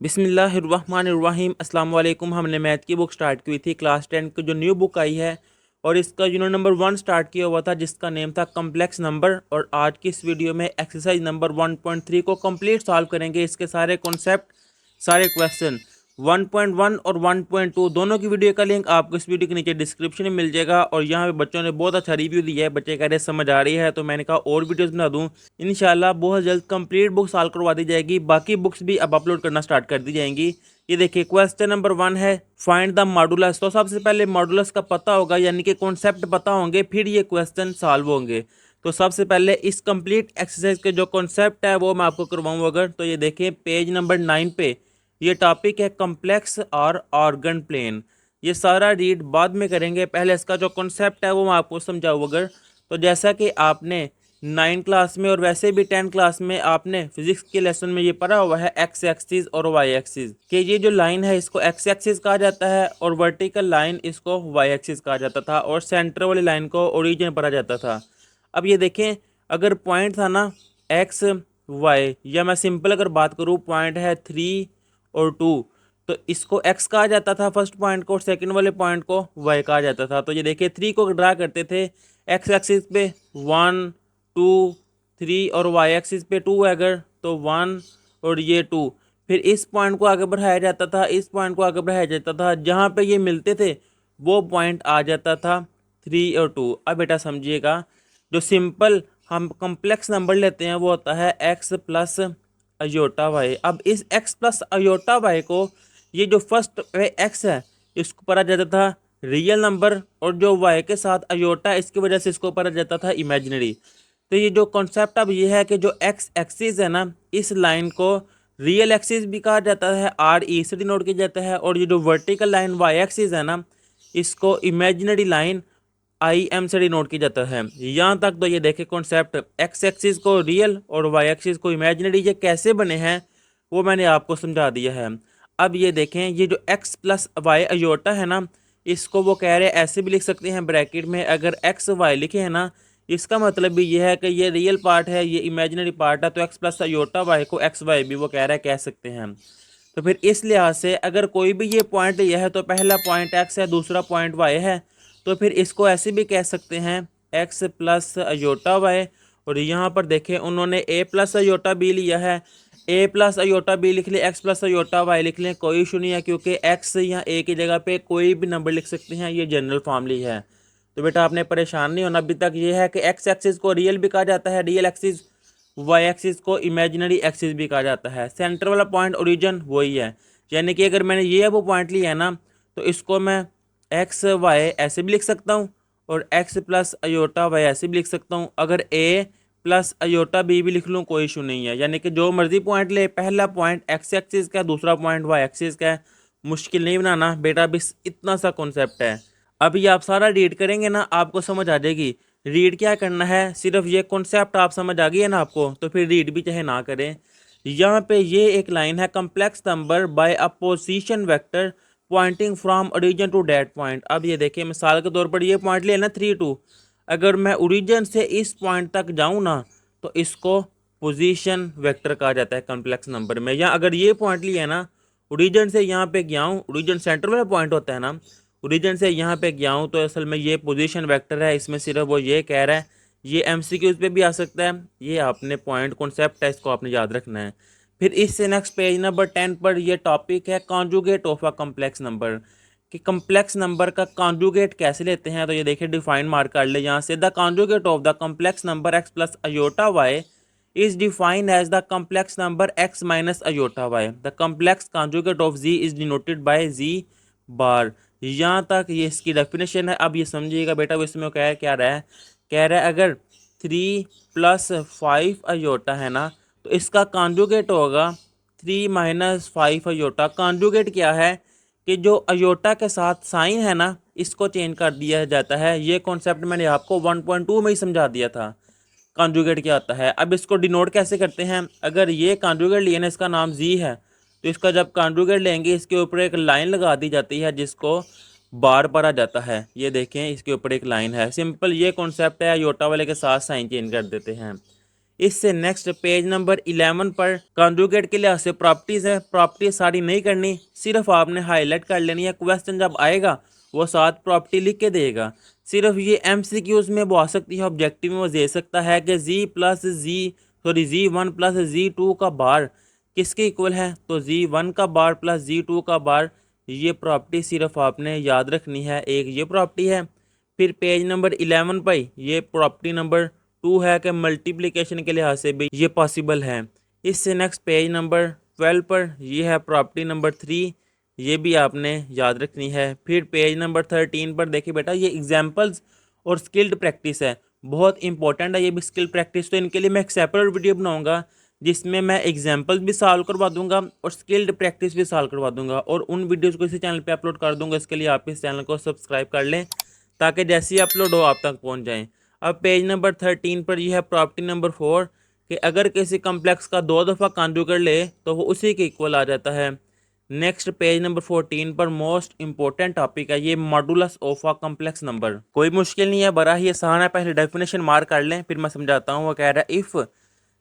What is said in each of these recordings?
बिस्मिल्लाहिर्रहमानिर्रहीम अस्सलाम वालेकुम। हमने मैथ की बुक स्टार्ट की हुई थी क्लास 10 की जो न्यू बुक आई है, और इसका यूनिट नंबर 1 स्टार्ट किया हुआ था जिसका नेम था कम्प्लेक्स नंबर। और आज की इस वीडियो में एक्सरसाइज नंबर 1.3 को कंप्लीट सॉल्व करेंगे। इसके सारे कॉन्सेप्ट, सारे क्वेश्चन 1.1 और 1.2 दोनों की वीडियो का लिंक आपको इस वीडियो के नीचे डिस्क्रिप्शन में मिल जाएगा। और यहाँ पे बच्चों ने बहुत अच्छा रिव्यू दिया है, बच्चे कह रहे समझ आ रही है, तो मैंने कहा और वीडियोस बना दूँ। इंशाल्लाह बहुत जल्द कंप्लीट बुक सॉल्व करवा दी जाएगी, बाकी बुक्स भी अब अपलोड करना स्टार्ट कर दी जाएंगी। ये देखिए क्वेश्चन नंबर 1 है फाइंड द मॉडुलस। तो सबसे पहले मॉडुलस का पता होगा, यानी कि कॉन्सेप्ट पता होंगे, फिर ये क्वेश्चन सॉल्व होंगे। तो सबसे पहले इस कंप्लीट एक्सरसाइज के जो कॉन्सेप्ट है वो मैं आपको करवाऊँ अगर, तो ये देखिए पेज नंबर 9 पे ये टॉपिक है कम्प्लेक्स और ऑर्गन प्लेन। ये सारा रीड बाद में करेंगे, पहले इसका जो कॉन्सेप्ट है वो मैं आपको समझाऊँ अगर। तो जैसा कि आपने 9 क्लास में और वैसे भी 10 क्लास में आपने फिजिक्स के लेसन में ये पढ़ा हुआ है एक्स एक्सिस और वाई एक्सिस, कि ये जो लाइन है इसको एक्स एक्सिस कहा जाता है और वर्टिकल लाइन इसको वाई एक्सिस कहा जाता था, और सेंटर वाली लाइन को ओरिजिन पढ़ा जाता था। अब ये देखें, अगर पॉइंट था ना एक्स वाई, या मैं सिंपल अगर बात करूँ पॉइंट है 3 और 2, तो इसको x कहा जाता था फर्स्ट पॉइंट को, और सेकंड वाले पॉइंट को y कहा जाता था। तो ये देखिए 3 को ड्रा करते थे x एक्सिस पे 1 2 3, और y एक्सिस पे 2 है अगर तो 1 और ये 2। फिर इस पॉइंट को आगे बढ़ाया जाता था, इस पॉइंट को आगे बढ़ाया जाता था, जहाँ पे ये मिलते थे वो पॉइंट आ जाता था 3 और 2। अब बेटा समझिएगा, जो सिंपल हम कम्प्लेक्स नंबर लेते हैं वो होता है x प्लस अयोटा वाई। अब इस x प्लस अयोटा वाई को, ये जो फर्स्ट x है इसको पढ़ा जाता था रियल नंबर, और जो y के साथ अयोटा इसकी वजह से इसको पढ़ा जाता था इमेजिनरी। तो ये जो कॉन्सेप्ट अब ये है कि जो x एक्सिस है ना, इस लाइन को रियल एक्सिस भी कहा जाता है, आर ई से डिनोट किया जाता है, और ये जो वर्टिकल लाइन y एक्सिस है ना, इसको इमेजिनरी लाइन आई एम से डिनोट किया जाता है। यहाँ तक तो ये देखे कॉन्सेप्ट, एक्स एक्सिस को रियल और वाई एक्सिस को इमेजिनरी ये कैसे बने हैं वो मैंने आपको समझा दिया है। अब ये देखें, ये जो एक्स प्लस वाई अयोटा है ना, इसको वो कह रहे हैं ऐसे भी लिख सकते हैं ब्रैकेट में, अगर एक्स वाई लिखे हैं ना, इसका मतलब भी ये है कि ये रियल पार्ट है, ये इमेजिनरी पार्ट है, तो एक्स प्लस अयोटा वाई को एक्स वाई भी वो कह रहा है कह सकते हैं। तो फिर इस लिहाज से अगर कोई भी ये पॉइंट यह है, तो पहला पॉइंट एक्स है, दूसरा पॉइंट वाई है, तो फिर इसको ऐसे भी कह सकते हैं एक्स प्लस अयोटा वाई। और यहाँ पर देखें उन्होंने ए प्लस अयोटा बी लिया है, ए प्लस अयोटा बी लिख लें, एक्स प्लस अयोटा वाई लिख लें, कोई इशू नहीं है, क्योंकि एक्स या ए की जगह पे कोई भी नंबर लिख सकते हैं, ये जनरल फॉर्मूली है। तो बेटा आपने परेशान नहीं होना। अभी तक ये है कि एक्स एक्सिस को रियल भी कहा जाता है, रियल एक्सिस, वाई एक्सिस को इमेजिनरी एक्सिस भी कहा जाता है। सेंटर वाला पॉइंट ओरिजिन वही है, यानी कि अगर मैंने ये वो पॉइंट लिया है ना, तो इसको मैं एक्स वाई ऐसे भी लिख सकता हूँ, और एक्स प्लस अयोटा वाई ऐसे भी लिख सकता हूँ। अगर ए प्लस अयोटा बी भी लिख लूँ कोई इशू नहीं है, यानी कि जो मर्जी पॉइंट ले, पहला पॉइंट एक्स एक्सिस का, दूसरा पॉइंट वाई एक्सिस का है। मुश्किल नहीं बनाना बेटा, बस इतना सा कॉन्सेप्ट है। अभी आप सारा रीड करेंगे ना आपको समझ आ जाएगी। रीड क्या करना है, सिर्फ ये कॉन्सेप्ट आप समझ आ गई है ना आपको, तो फिर रीड भी चाहे ना करें। यहाँ पे ये एक लाइन है complex number by a position vector pointing from origin to that point. अब ये देखिए मिसाल के तौर पर ये पॉइंट लेना 3 2, अगर मैं ओरिजिन से इस पॉइंट तक जाऊँ ना, तो इसको पोजीशन वेक्टर कहा जाता है कम्प्लेक्स नंबर में। या अगर ये पॉइंट लिया है ना, ओरिजिन से यहाँ पे गया हूँ, ओरिजिन सेंटर वाला पॉइंट होता है ना, ओरिजिन से यहाँ पे गया हूँ, तो असल में ये पोजीशन वेक्टर है। इसमें सिर्फ वो ये कह रहा है, ये एमसीक्यूज पे भी आ सकता है, ये आपने पॉइंट कॉन्सेप्ट है, इसको आपने याद रखना है। फिर इससे नेक्स्ट पेज नंबर 10 पर ये टॉपिक है conjugate of a complex number, कि कम्प्लेक्स नंबर का कॉन्जुगेट कैसे लेते हैं। तो ये देखिए डिफाइन मार्क कर ले यहाँ से, the conjugate of the complex number X plus iota Y is defined as the complex number x minus iota y. The complex conjugate of z is denoted by z bar. यहाँ तक ये इसकी definition है। अब ये समझिएगा बेटा, वो इसमें क्या रहा है, कह रहा है अगर 3 + 5 अयोटा है ना, तो इसका कॉन्जुगेट होगा 3 - 5 अयोटा। कॉन्जुगेट क्या है कि जो अयोटा के साथ साइन है ना, इसको चेंज कर दिया जाता है। ये कॉन्सेप्ट मैंने आपको 1.2 में ही समझा दिया था कॉन्जुगेट क्या होता है। अब इसको डिनोट कैसे करते हैं, अगर ये कॉन्जुगेट लिया ना, इसका नाम जी है, तो इसका जब कॉन्जुगेट लेंगे इसके ऊपर एक लाइन लगा दी जाती है जिसको बार पढ़ा जाता है। ये देखें इसके ऊपर एक लाइन है, सिंपल ये कॉन्सेप्ट है, योटा वाले के साथ साइन चेंज कर देते हैं। इससे नेक्स्ट पेज नंबर 11 पर कॉन्जुगेट के लिहाज से प्रॉपर्टीज है, प्रॉपर्टी सारी नहीं करनी, सिर्फ आपने हाईलाइट कर लेनी है। क्वेश्चन जब आएगा वो साथ प्रॉपर्टी लिख के देगा। सिर्फ ये एमसीक्यूज में वो आ सकती है, ऑब्जेक्टिव में वो दे सकता है कि Z1 प्लस Z2 का बार किसके इक्वल है, तो Z1 का बार प्लस Z2 का बार। ये प्रॉपर्टी सिर्फ आपने याद रखनी है, एक ये प्रॉपर्टी है। फिर पेज नंबर 11 पर ये प्रॉपर्टी नंबर 2 है कि मल्टीप्लिकेशन के लिहाज से भी ये पॉसिबल है। इससे नेक्स्ट पेज नंबर 12 पर ये है प्रॉपर्टी नंबर 3, ये भी आपने याद रखनी है। फिर पेज नंबर 13 पर देखिए बेटा, ये एग्जाम्पल्स और स्किल्ड प्रैक्टिस है, बहुत इंपॉर्टेंट है ये भी स्किल प्रैक्टिस। तो इनके लिए मैं एक सेपरेट वीडियो बनाऊंगा जिसमें मैं एग्जाम्पल्स भी सॉल्व करवा दूंगा और स्किल्ड प्रैक्टिस भी सॉल्व करवा दूंगा, और उन वीडियोस को इसी चैनल पे अपलोड कर दूंगा। इसके लिए आप इस चैनल को सब्सक्राइब कर लें ताकि जैसे ही अपलोड हो आप तक पहुंच जाएं। अब पेज नंबर 13 पर यह है प्रॉपर्टी नंबर 4 कि अगर किसी कम्प्लेक्स का 2 दफ़ा कॉन्जुगेट ले तो वो उसी के इक्वल आ जाता है। नेक्स्ट पेज नंबर 14 पर मोस्ट इंपॉर्टेंट टॉपिक है ये modulus of a complex number. कोई मुश्किल नहीं है, बड़ा ही आसान है, पहले डेफिनेशन मार्क कर लें फिर मैं समझाता हूँ। वो कह रहा है इफ़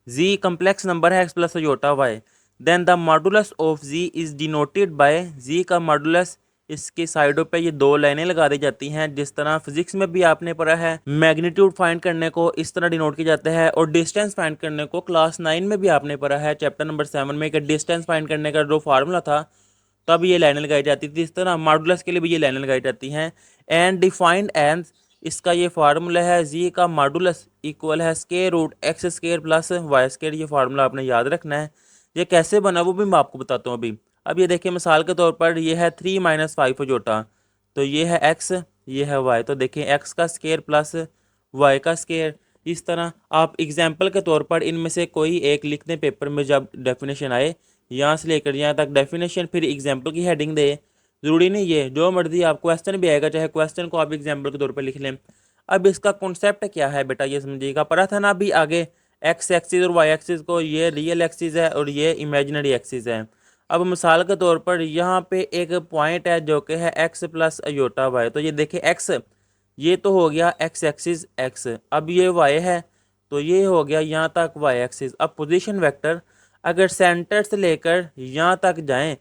z कम्प्लेक्स नंबर है x plus iota y, then the modulus of z is denoted by z का मॉडुलस, इसके साइडों पे ये 2 लाइनें लगा दी जाती हैं। जिस तरह फिजिक्स में भी आपने पढ़ा है मैग्नीट्यूड फाइंड करने को इस तरह डिनोट किया जाता है, और डिस्टेंस फाइंड करने को क्लास 9 में भी आपने पढ़ा है चैप्टर नंबर 7 में कि डिस्टेंस फाइंड करने का जो फार्मूला था तब ये लाइनें लगाई जाती थी। इस तरह मॉडुलस के लिए भी ये लाइनें लगाई जाती हैं। एंड डिफाइंड एंड इसका ये फार्मूला है जी का मॉडुलस इक्वल है square root X square plus Y square. ये फार्मूला आपने याद रखना है। ये कैसे बना वो भी मैं आपको बताता हूँ अभी। अब ये देखिए मिसाल के तौर पर ये है 3 - 5 अजोटा, तो ये है एक्स, ये है वाई, तो देखिए एक्स का स्क्वायर प्लस वाई का स्क्वायर। इस तरह आप एग्जाम्पल के तौर पर इनमें से कोई एक लिख दें पेपर में, जब डेफिनेशन आए यहाँ से लेकर यहाँ तक डेफिनेशन फिर एग्जाम्पल की हेडिंग दे। ज़रूरी नहीं है जो मर्जी आप क्वेश्चन भी आएगा चाहे क्वेश्चन को आप एग्जाम्पल के तौर पर लिख लें। अब इसका कॉन्सेप्ट क्या है बेटा ये समझिएगा, पढ़ा था ना अभी आगे एक्स एक्सिस और वाई एक्सिस को, ये रियल एक्सिस है और ये इमेजिनरी एक्सिस है। अब मिसाल के तौर पर यहाँ पे एक पॉइंट है जो कि है एक्स प्लस अयोटा वाई, तो ये देखिए एक्स ये तो हो गया एक्स एक्सिस एक्स, अब ये वाई है तो ये हो गया यहाँ तक वाई एक्सिस। अब पोजीशन वेक्टर अगर सेंटर से लेकर यहाँ तक जाएं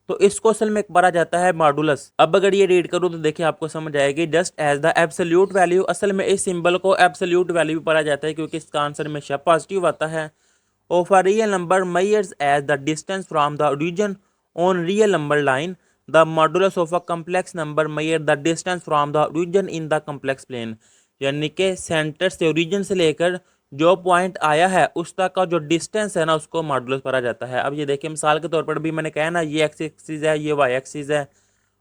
तो इसको असल में पढ़ा जाता है मॉडुलस। अब अगर ये रीड करूँ तो देखिए आपको समझ आएगी, just as the absolute value, असल में इस सिंबल को एब्सोल्यूट वैल्यू पढ़ा जाता है क्योंकि इसका आंसर हमेशा पॉजिटिव आता है। Of a real number measures as the distance from the origin on real number line, the modulus of a complex number measure the distance from the origin in the complex plane. यानी कि centre से origin से लेकर जो point आया है उस तक का जो डिस्टेंस है ना उसको मॉडुलस पढ़ा जाता है। अब ये देखिए मिसाल के तौर पर भी मैंने कहा ना ये एक्स एक्सिस है, ये वाई एक्सिस है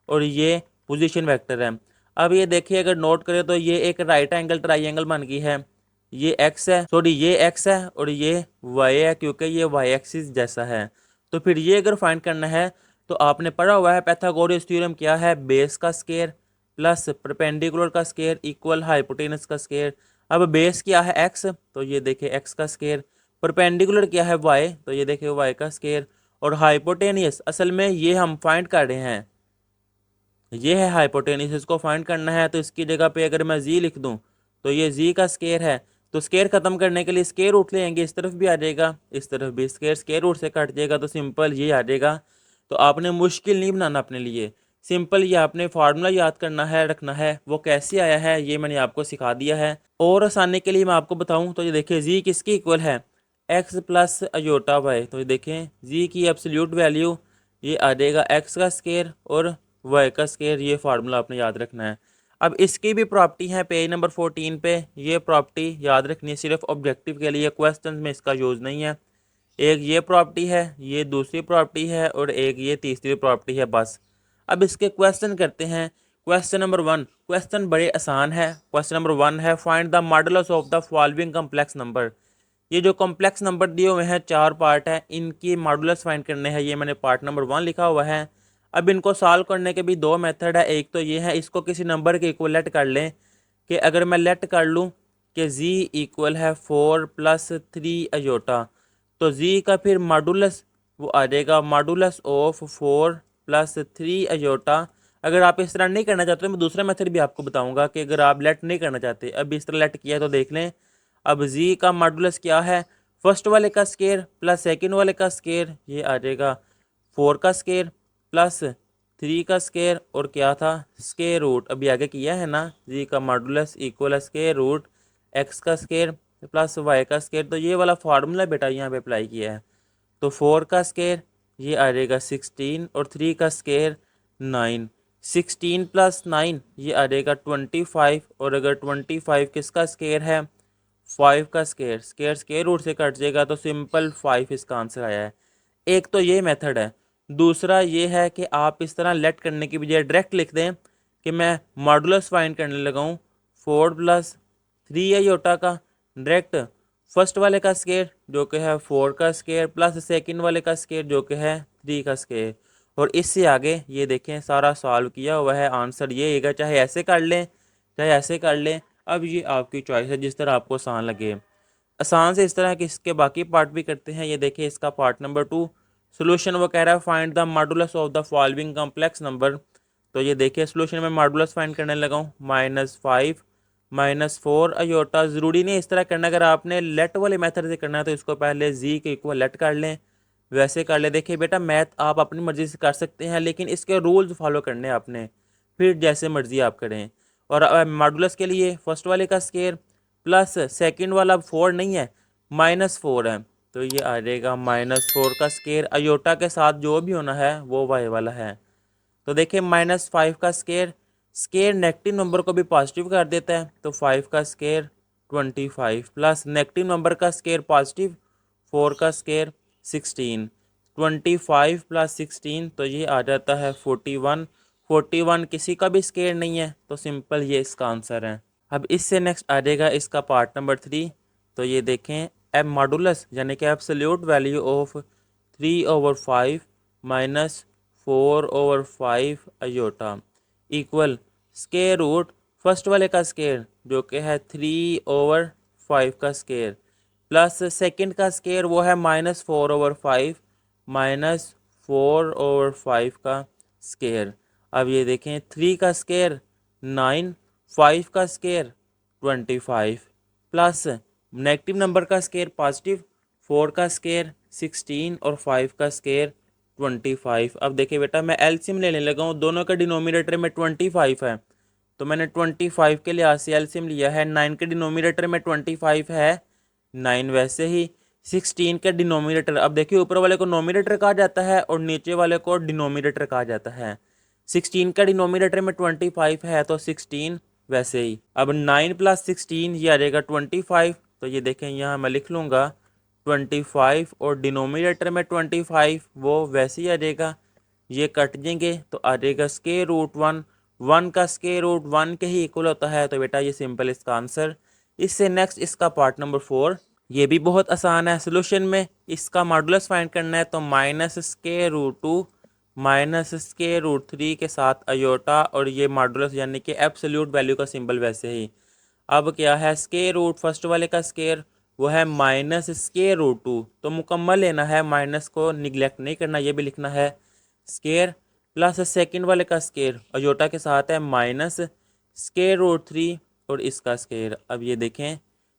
और ये पोजीशन वेक्टर है। अब ये देखिए अगर नोट करें तो ये एक राइट एंगल ट्राइंगल बन गई है, ये एक्स है, सॉरी ये एक्स है और ये वाई है क्योंकि ये वाई एक्सिस जैसा है। तो फिर ये अगर फाइंड करना है तो आपने पढ़ा हुआ है पाइथागोरस थ्योरम क्या है, बेस का स्क्वायर प्लस परपेंडिकुलर का स्क्वायर इक्वल हाइपोटेनस का स्क्वायर। अब बेस क्या है एक्स, तो ये देखिए एक्स का स्क्वायर, परपेंडिकुलर क्या है वाई, तो ये देखिए वाई का स्क्वायर, और हाइपोटेनियस असल में ये हम फाइंड कर रहे हैं, ये है हाइपोटेनियस, इसको फाइंड करना है। तो इसकी जगह पे अगर मैं जी लिख दूं तो ये जी का स्क्वायर है, तो स्क्वायर खत्म करने के लिए स्क्वायर रूट लेंगे, इस तरफ भी आ जाएगा इस तरफ भी स्क्वायर, स्क्वायर रूट से कट जाएगा तो सिंपल ये आ जाएगा। तो आपने मुश्किल नहीं बनाना अपने लिए, सिंपल ये आपने फार्मूला याद करना है रखना है। वो कैसे आया है ये मैंने आपको सिखा दिया है, और आसानी के लिए मैं आपको बताऊं तो ये देखिए जी किसकी इक्वल है, एक्स प्लस अयोटा वाई। तो ये देखें जी की एब्सोल्यूट वैल्यू ये आ जाएगा एक्स का स्क्वायर और वाई का स्क्वायर, ये फार्मूला आपने याद रखना है। अब इसकी भी प्रॉपर्टी है पेज नंबर 14 पे, ये प्रॉपर्टी याद रखनी है सिर्फ ऑब्जेक्टिव के लिए, क्वेश्चन में इसका यूज़ नहीं है। एक ये प्रॉपर्टी है, ये दूसरी प्रॉपर्टी है और एक ये तीसरी प्रॉपर्टी है बस। अब इसके क्वेश्चन करते हैं। क्वेश्चन नंबर 1, क्वेश्चन बड़े आसान है। क्वेश्चन नंबर 1 है find the modulus of the following complex number. ये जो कॉम्प्लेक्स नंबर दिए हुए हैं 4 पार्ट है, इनकी मॉडुलस फाइंड करने हैं, ये मैंने पार्ट नंबर 1 लिखा हुआ है। अब इनको सॉल्व करने के भी 2 मेथड है, एक तो ये है इसको किसी नंबर के इक्वल लेट कर लें, कि अगर मैं लेट कर लूँ कि z इक्वल है 4 + 3 अयोटा, तो z का फिर मॉडुलस वो आ जाएगा मॉडुलस ऑफ 4 + 3 अयोटा। अगर आप इस तरह नहीं करना चाहते तो मैं दूसरा मेथड भी आपको बताऊंगा कि अगर आप लेट नहीं करना चाहते, अब इस तरह लेट किया तो देख लें। अब z का मॉडुलस क्या है फर्स्ट वाले का स्केयर प्लस सेकंड वाले का स्केयर, ये आ जाएगा 4 का स्केयर प्लस 3 का स्केयर और क्या था स्केयर रूट, अभी आगे किया है ना, जी का modulus equal square root X का स्केयर प्लस वाई का स्केयर। तो ये वाला फार्मूला बेटा यहाँ पे अप्लाई किया है। तो 4 का स्केयर ये आ जाएगा 16 और 3 का स्केयर 9, 16 प्लस 9 ये आ जाएगा 25। और अगर 25 किसका स्केयर है 5 का स्केयर, स्केयर स्केयर रूट से कट जाएगा तो सिंपल 5 इसका आंसर आया है। एक तो ये मेथड है। दूसरा ये है कि आप इस तरह लेट करने की बजाय डायरेक्ट लिख दें कि मैं मॉडुलस फाइंड करने लगा हूँ 4 प्लस 3 है योटा का, डायरेक्ट फर्स्ट वाले का स्केयर जो कि है 4 का स्केयर प्लस सेकंड वाले का स्केयर जो कि है 3 का स्केयर। और इससे आगे ये देखें सारा सॉल्व किया हुआ है, आंसर ये आएगा, चाहे ऐसे कर लें चाहे ऐसे कर लें। अब ये आपकी चॉइस है जिस तरह आपको आसान लगे। आसान से इस तरह के इसके बाकी पार्ट भी करते हैं। ये देखिए इसका पार्ट नंबर 2 सोल्यूशन वो कह रहा है find the modulus of the following complex number. तो ये देखिए सोल्यूशन में मॉडुलस फाइंड करने लगा हूँ -5 -4 अयोटा। ज़रूरी नहीं इस तरह करना, अगर आपने लेट वाले मेथड से करना है तो इसको पहले जी के इक्वल लेट कर लें, वैसे कर ले। देखिए बेटा मैथ आप अपनी मर्ज़ी से कर सकते हैं लेकिन इसके रूल्स फॉलो करने आपने, फिर जैसे मर्ज़ी आप करें। और मॉडुलस के लिए फर्स्ट वाले का स्केयर प्लस सेकंड वाला 4 नहीं है -4 है, तो ये आ जाएगा -4 का स्केयर अयोटा के साथ जो भी होना है वो वाई वाला है। तो देखिए -5 का स्केयर, स्केयर नेगेटिव नंबर को भी पॉजिटिव कर देता है, तो 5 का स्केयर 25 प्लस नेगेटिव नंबर का स्केयर पॉजिटिव 4 का स्केयर 16, 25 प्लस 16 तो ये आ जाता है 41। 41 किसी का भी स्केयर नहीं है तो सिंपल ये इसका आंसर है। अब इससे नेक्स्ट आ जाएगा इसका पार्ट नंबर 3। तो ये देखें एब मॉडुलस यानी कि absolute value of 3/5 -4/5 iota equal square root first वाले का स्केयर जो कि है 3/5 का स्केयर प्लस सेकंड का स्केयर वो है -4/5 -4/5 का स्केयर। अब ये देखें 3 का स्केयर 9, 5 का स्केयर 25 प्लस नेगेटिव नंबर का स्केयर पॉजिटिव 4 का स्केयर 16 और 5 का स्केयर 25। अब देखिए बेटा मैं एलसीएम लेने लगा हूँ, दोनों का डिनोमिनेटर में 25 है तो मैंने 25 के लिहाज से एलसीएम लिया है। 9 के डिनोमिनेटर में 25 है 9, वैसे ही 16 के डिनोमिनेटर, अब देखिए ऊपर वाले को नोमिनेटर कहा जाता है और नीचे वाले को डिनोमिनेटर कहा जाता है। 16 का डिनोमिनेटर में 25 है तो 16 वैसे ही। अब 9 प्लस 16 ये आ जाएगा 25। तो ये देखें यहाँ मैं लिख लूँगा 25 और डिनोमिनेटर में 25 वो वैसे ही आ जाएगा, ये कट जाएंगे तो आ जाएगा स्केयर रूट 1। 1 का स्केयर रूट 1 के ही इक्वल होता है, तो बेटा ये सिंपल इसका आंसर। इससे नेक्स्ट इसका पार्ट नंबर 4, ये भी बहुत आसान है। सोल्यूशन में इसका मॉडुलस फाइंड करना है तो -√2 -√3 के साथ अयोटा और ये मॉडुलस यानी कि एब्सोल्यूट वैल्यू का सिंबल वैसे ही। अब क्या है स्केयर रूट फर्स्ट वाले का स्केयर वो है -√2, तो मुकम्मल लेना है, माइनस को निगलेक्ट नहीं करना, ये भी लिखना है स्केयर प्लस सेकंड वाले का स्केयर अयोटा के साथ है -√3 और इसका स्केयर। अब ये देखें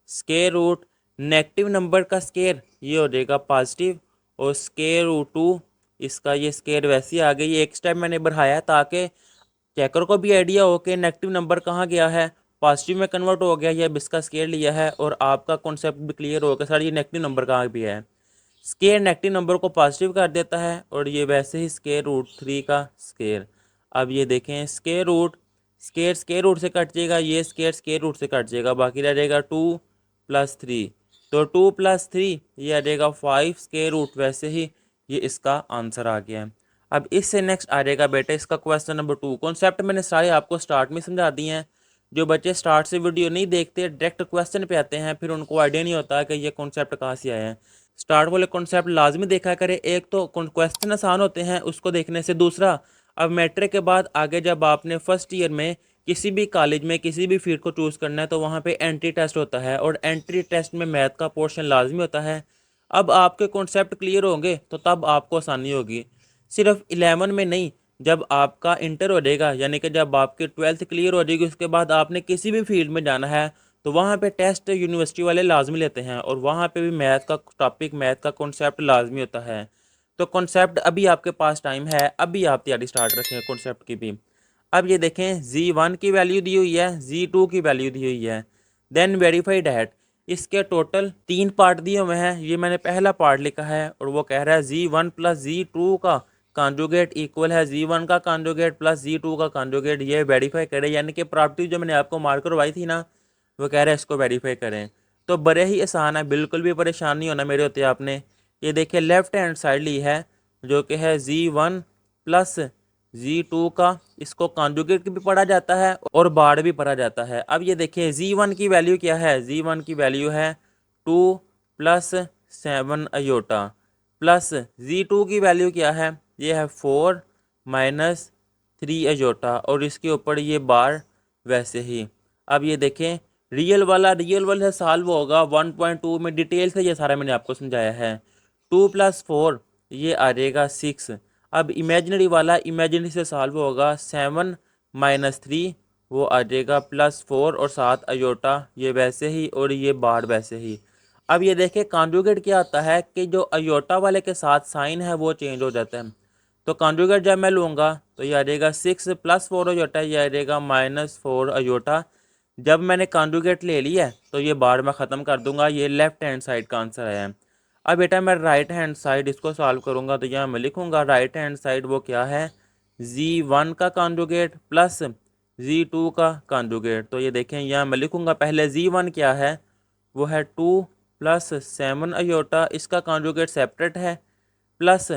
स्केयर रूट नेगेटिव नंबर का स्केयर ये हो जाएगा पॉजिटिव और स्केयर रूट 2 इसका ये स्केयर वैसे ही आ गई। एक स्टेप मैंने बढ़ाया ताकि चेकर को भी आइडिया हो कि नेगेटिव नंबर कहाँ गया है, पॉजिटिव में कन्वर्ट हो गया या इसका स्केयर लिया है, और आपका कॉन्सेप्ट भी क्लियर हो गया सर ये नेगेटिव नंबर कहाँ भी है। स्केयर नेगेटिव नंबर को पॉजिटिव कर देता है और ये वैसे ही स्केयर रूट 3 का स्केयर। अब ये देखें square root square square root से कट जाएगा, ये स्केयर स्केयर रूट से कट जाएगा, बाकी रह जाएगा 2 + 3, तो 2 + 3 ये आ जाएगा 5 स्केयर रूट, वैसे ही ये इसका आंसर आ गया है। अब इससे नेक्स्ट आ जाएगा बेटा इसका क्वेश्चन नंबर 2। कॉन्सेप्ट मैंने सारे आपको स्टार्ट में समझा दिए हैं। जो बच्चे स्टार्ट से वीडियो नहीं देखते डायरेक्ट क्वेश्चन पे आते हैं फिर उनको आइडिया नहीं होता कि ये कॉन्सेप्ट कहाँ से आए हैं। स्टार्ट वाले कॉन्सेप्ट लाजमी देखा करें, एक तो क्वेश्चन आसान होते हैं उसको देखने से, दूसरा अब मैट्रिक के बाद आगे जब आपने फर्स्ट ईयर में किसी भी कॉलेज में किसी भी फील्ड को चूज़ करना है तो वहाँ पे एंट्री टेस्ट होता है और एंट्री टेस्ट में मैथ का पोर्शन लाजमी होता है। अब आपके कॉन्सेप्ट क्लियर होंगे तो तब आपको आसानी होगी। सिर्फ 11 में नहीं, जब आपका इंटर हो जाएगा यानी कि जब आपकी 12th क्लियर हो जाएगी उसके बाद आपने किसी भी फील्ड में जाना है तो वहाँ पे टेस्ट यूनिवर्सिटी वाले लाजमी लेते हैं और वहाँ पे भी मैथ का टॉपिक, मैथ का कॉन्सेप्ट लाजमी होता है। तो कॉन्सेप्ट अभी आपके पास टाइम है, अभी आप तैयारी स्टार्ट रखें कॉन्सेप्ट की भी। अब ये देखें Z1 की वैल्यू दी हुई है, Z2 की वैल्यू दी हुई है। देन वेरीफाई डैट, इसके टोटल 3 पार्ट दिए हुए हैं। ये मैंने पहला पार्ट लिखा है और वो कह रहा है Z1 प्लस Z2 का कॉन्जुगेट इक्वल है Z1 का कॉन्जुगेट प्लस Z2 का कॉन्जुगेट। ये वेरीफाई करें, यानी कि प्रॉपर्टी जो मैंने आपको मार्क करवाई थी ना, वो कह रहे हैं इसको वेरीफाई करें। तो बड़े ही आसान है, बिल्कुल भी परेशान नहीं होना मेरे होते आपने। ये देखिए लेफ्ट हैंड साइड ली है जो कि है Z1 प्लस Z2 का, इसको कॉन्जुगेट भी पढ़ा जाता है और बार भी पढ़ा जाता है। अब ये देखिए Z1 की वैल्यू क्या है, Z1 की वैल्यू है 2 प्लस 7 अयोटा, प्लस Z2 की वैल्यू क्या है, ये है 4 माइनस 3 अयोटा, और इसके ऊपर ये बार वैसे ही। अब ये देखें रियल वाला सॉल्व होगा 1.2 में, डिटेल से ये सारा मैंने आपको समझाया है। 2 प्लस 4 ये आ जाएगा 6। अब इमेजिनरी वाला इमेजिनरी से सॉल्व होगा 7 माइनस 3, वो आ जाएगा प्लस 4 और 7 अयोटा, ये वैसे ही और ये बार वैसे ही। अब ये देखें कॉन्जुगेट क्या आता है कि जो अयोटा वाले के साथ साइन है वो चेंज हो जाता है। तो कॉन्जुगेट जब मैं लूँगा तो ये आ जाएगा 6 प्लस 4 अयोटा, ये आ जाएगा -4 अयोटा। जब मैंने कॉन्जुगेट ले लिया है तो ये बार मैं ख़त्म कर दूंगा। ये लेफ्ट हैंड साइड का आंसर है। अब बेटा मैं राइट हैंड साइड इसको सॉल्व करूंगा, तो यहाँ मैं लिखूंगा राइट हैंड साइड वो क्या है, Z1 का कॉन्जुगेट प्लस Z2 का कॉन्जुगेट। तो ये देखें यहाँ मैं लिखूंगा पहले Z1 क्या है, वो है 2 प्लस 7 अयोटा, इसका कॉन्जुगेट सेपरेट है, प्लस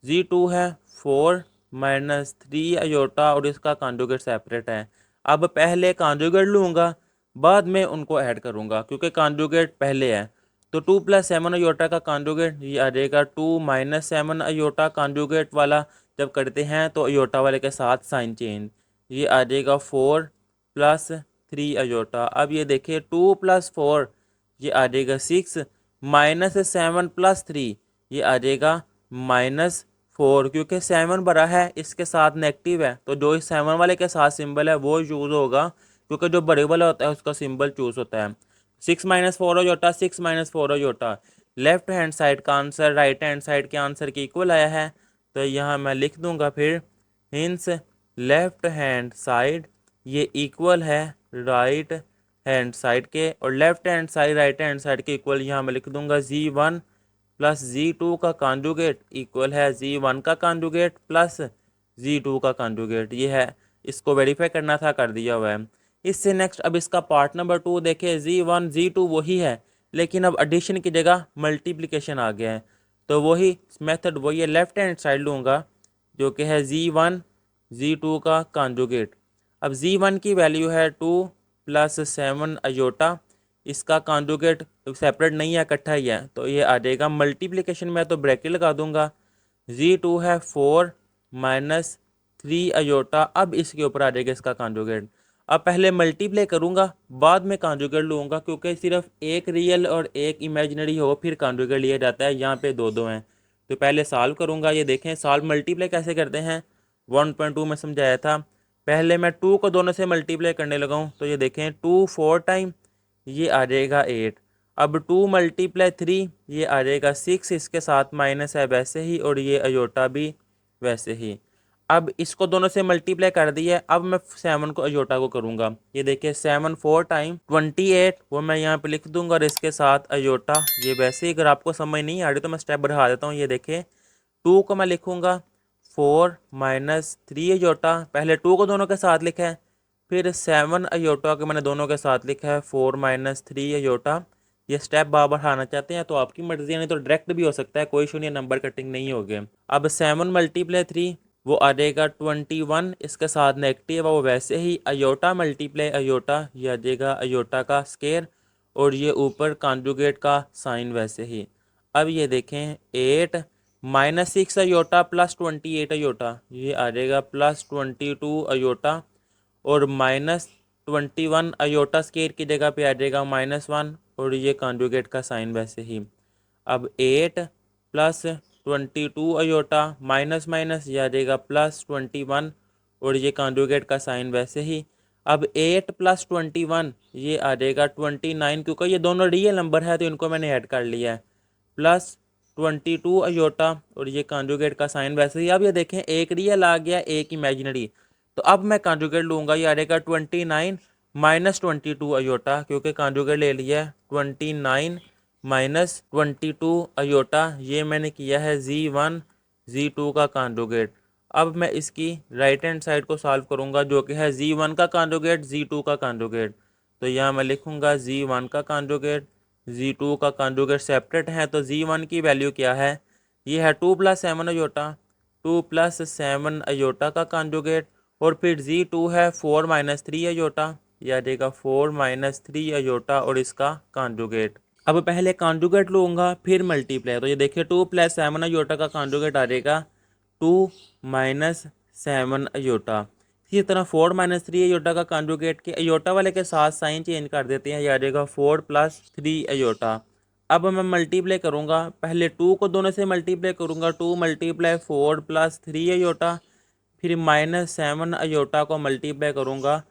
Z2 है 4 माइनस 3 अयोटा और इसका कॉन्जुगेट सेपरेट है। अब पहले कॉन्जुगेट लूँगा, बाद में उनको ऐड करूँगा क्योंकि कॉन्जुगेट पहले है। तो 2 प्लस 7 अयोटा का कॉन्जुगेट ये आ जाएगा 2 माइनस 7 अयोटा। कॉन्जुगेट वाला जब करते हैं तो अयोटा वाले के साथ साइन चेंज, ये आ जाएगा 4 प्लस 3 अयोटा। अब ये देखिए 2 प्लस 4 ये आ जाएगा 6, माइनस 7 प्लस 3 ये आ जाएगा -4, क्योंकि 7 बड़ा है इसके साथ नेगेटिव है, तो जो इस 7 वाले के साथ सिंबल है वो यूज़ होगा, क्योंकि जो बड़े वाला होता है उसका सिंबल चूज होता है। 6 माइनस 4 हो जाता, 6 माइनस 4 हो जाता। लेफ्ट हैंड साइड का आंसर राइट हैंड साइड के आंसर के इक्वल आया है। तो यहाँ मैं लिख दूंगा फिर हिंस लेफ्ट हैंड साइड ये इक्वल है राइट हैंड साइड के, और left hand side right hand side के इक्वल यहाँ मैं लिख दूंगा Z1 प्लस Z2 का कॉन्जुगेट इक्वल है Z1 का कॉन्जुगेट प्लस Z2 का कॉन्जुगेट। ये है, इसको वेरीफाई करना था, कर दिया हुआ है। इससे नेक्स्ट अब इसका पार्ट नंबर 2 देखें। Z1 Z2 वही है, लेकिन अब एडिशन की जगह मल्टीप्लिकेशन आ गया है। तो वही मेथड वही है, लेफ्ट हैंड साइड लूँगा जो कि है Z1 Z2 का कॉन्जुगेट। अब Z1 की वैल्यू है 2 प्लस 7 अयोटा, इसका कॉन्जुगेट सेपरेट नहीं है, इकट्ठा ही है, तो ये आ जाएगा मल्टीप्लिकेशन में तो ब्रैकेट लगा दूंगा। Z2 है 4 माइनस 3 अयोटा, अब इसके ऊपर आ जाएगा इसका कॉन्जुगेट। अब पहले मल्टीप्लाई करूंगा, बाद में कॉन्जुगेट लूँगा, क्योंकि सिर्फ एक रियल और एक इमेजिनरी हो फिर कॉन्जुगेट लिया जाता है, यहाँ पे दो दो हैं। तो पहले सॉल्व करूँगा। ये देखें सॉल्व मल्टीप्लाई कैसे करते हैं, 1.2 में समझाया था। पहले मैं 2 को दोनों से मल्टीप्लाई करने लगा हूँ, तो ये देखें 2 4 टाइम ये आ जाएगा 8। अब 2 मल्टीप्लाई 3 ये आ जाएगा 6, इसके साथ माइनस है वैसे ही, और ये अयोटा भी वैसे ही। अब इसको दोनों से मल्टीप्लाई कर दिया है, अब मैं 7 को अयोटा को करूँगा। ये देखिए 7 4 टाइम 28, वो मैं यहाँ पे लिख दूंगा, और इसके साथ अयोटा ये वैसे ही। अगर आपको समझ नहीं आ रही तो मैं स्टेप बढ़ा देता हूँ। ये देखें 2 को मैं लिखूँगा 4 माइनस 3 अयोटा, पहले 2 को दोनों के साथ लिखा है, फिर 7 अयोटा को मैंने दोनों के साथ लिखा है 4 माइनस 3 अयोटा। ये स्टेप बार बढ़ाना चाहते हैं तो आपकी मर्जी है, नहीं तो डायरेक्ट भी हो सकता है, कोई इशू नहीं, नंबर कटिंग नहीं होगी। अब 7 मल्टीप्लाई 3 वो आ जाएगा 21, इसके साथ नेगेटिव है वो वैसे ही। अयोटा मल्टीप्लाई अयोटा ये आ जाएगा अयोटा का स्केयर, और ये ऊपर कॉन्जुगेट का साइन वैसे ही। अब ये देखें 8 माइनस 6 अयोटा प्लस 28 अयोटा, ये आ जाएगा प्लस 22 अयोटा, और -21 अयोटा स्केयर की जगह पे आ जाएगा -1, और ये कॉन्जुगेट का साइन वैसे ही। अब 8 प्लस 22 अयोटा माइनस माइनस ये आ जाएगा +21, और ये कॉन्जुगेट का साइन वैसे ही। अब 8 प्लस 21 ये आ जाएगा 29, क्योंकि ये दोनों रियल नंबर है तो इनको मैंने ऐड कर लिया है, प्लस 22 अयोटा, और ये कॉन्जुगेट का साइन वैसे ही। अब ये देखें एक रियल आ गया एक इमेजिनरी, तो अब मैं कॉन्जुगेट लूँगा, ये आ जाएगा 29 माइनस 22 अयोटा, क्योंकि कॉन्जुगेट ले लिया है 29 माइनस 22 अयोटा, ये मैंने किया है Z1 Z2 का कॉन्जुगेट। अब मैं इसकी राइट हैंड साइड को सॉल्व करूंगा, जो कि है Z1 का कॉन्जुगेट Z2 का कॉन्जुगेट। तो यहाँ मैं लिखूंगा Z1 का कॉन्जुगेट Z2 का कॉन्जुगेट सेपरेट है, तो Z1 की वैल्यू क्या है, ये है 2 प्लस 7 अयोटा, 2 प्लस 7 अयोटा का कॉन्जुगेट, और फिर Z2 है 4 माइनस 3 अयोटा, यह आ जाएगा 4 माइनस 3 अयोटा और इसका कॉन्जुगेट। अब पहले कॉन्जुगेट लूँगा फिर मल्टीप्लाई, तो ये देखिए 2 प्लस 7 अयोटा का कॉन्जुगेट आ जाएगा 2 माइनस 7 अयोटा। इसी तरह 4 माइनस 3 अयोटा का कॉन्जुगेट के अयोटा वाले के साथ साइन चेंज कर देते हैं, यह आ जाएगा 4 प्लस 3 अयोटा। अब मैं मल्टीप्लाई करूँगा, पहले 2 को दोनों से मल्टीप्लाई करूँगा, 2 मल्टीप्लाई 4 प्लस 3 अयोटा, फिर माइनस 7 अयोटा को मल्टीप्लाई करूँगा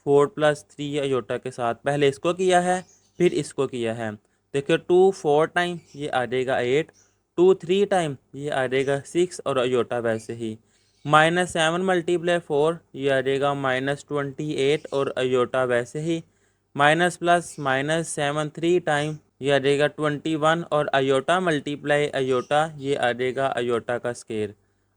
4 प्लस 3 अयोटा के साथ। पहले इसको किया है फिर इसको किया है, देखिए 2 4 टाइम ये आ जाएगा 8, 2 3 टाइम ये आ जाएगा 6, और अयोटा वैसे ही माइनस 7 मल्टीप्लाई 4 ये आ जाएगा माइनस 28, और अयोटा वैसे ही माइनस प्लस माइनस 7 3 टाइम ये आ जाएगा 21, और अयोटा मल्टीप्लाई अयोटा ये आ जाएगा अयोटा का स्केयर।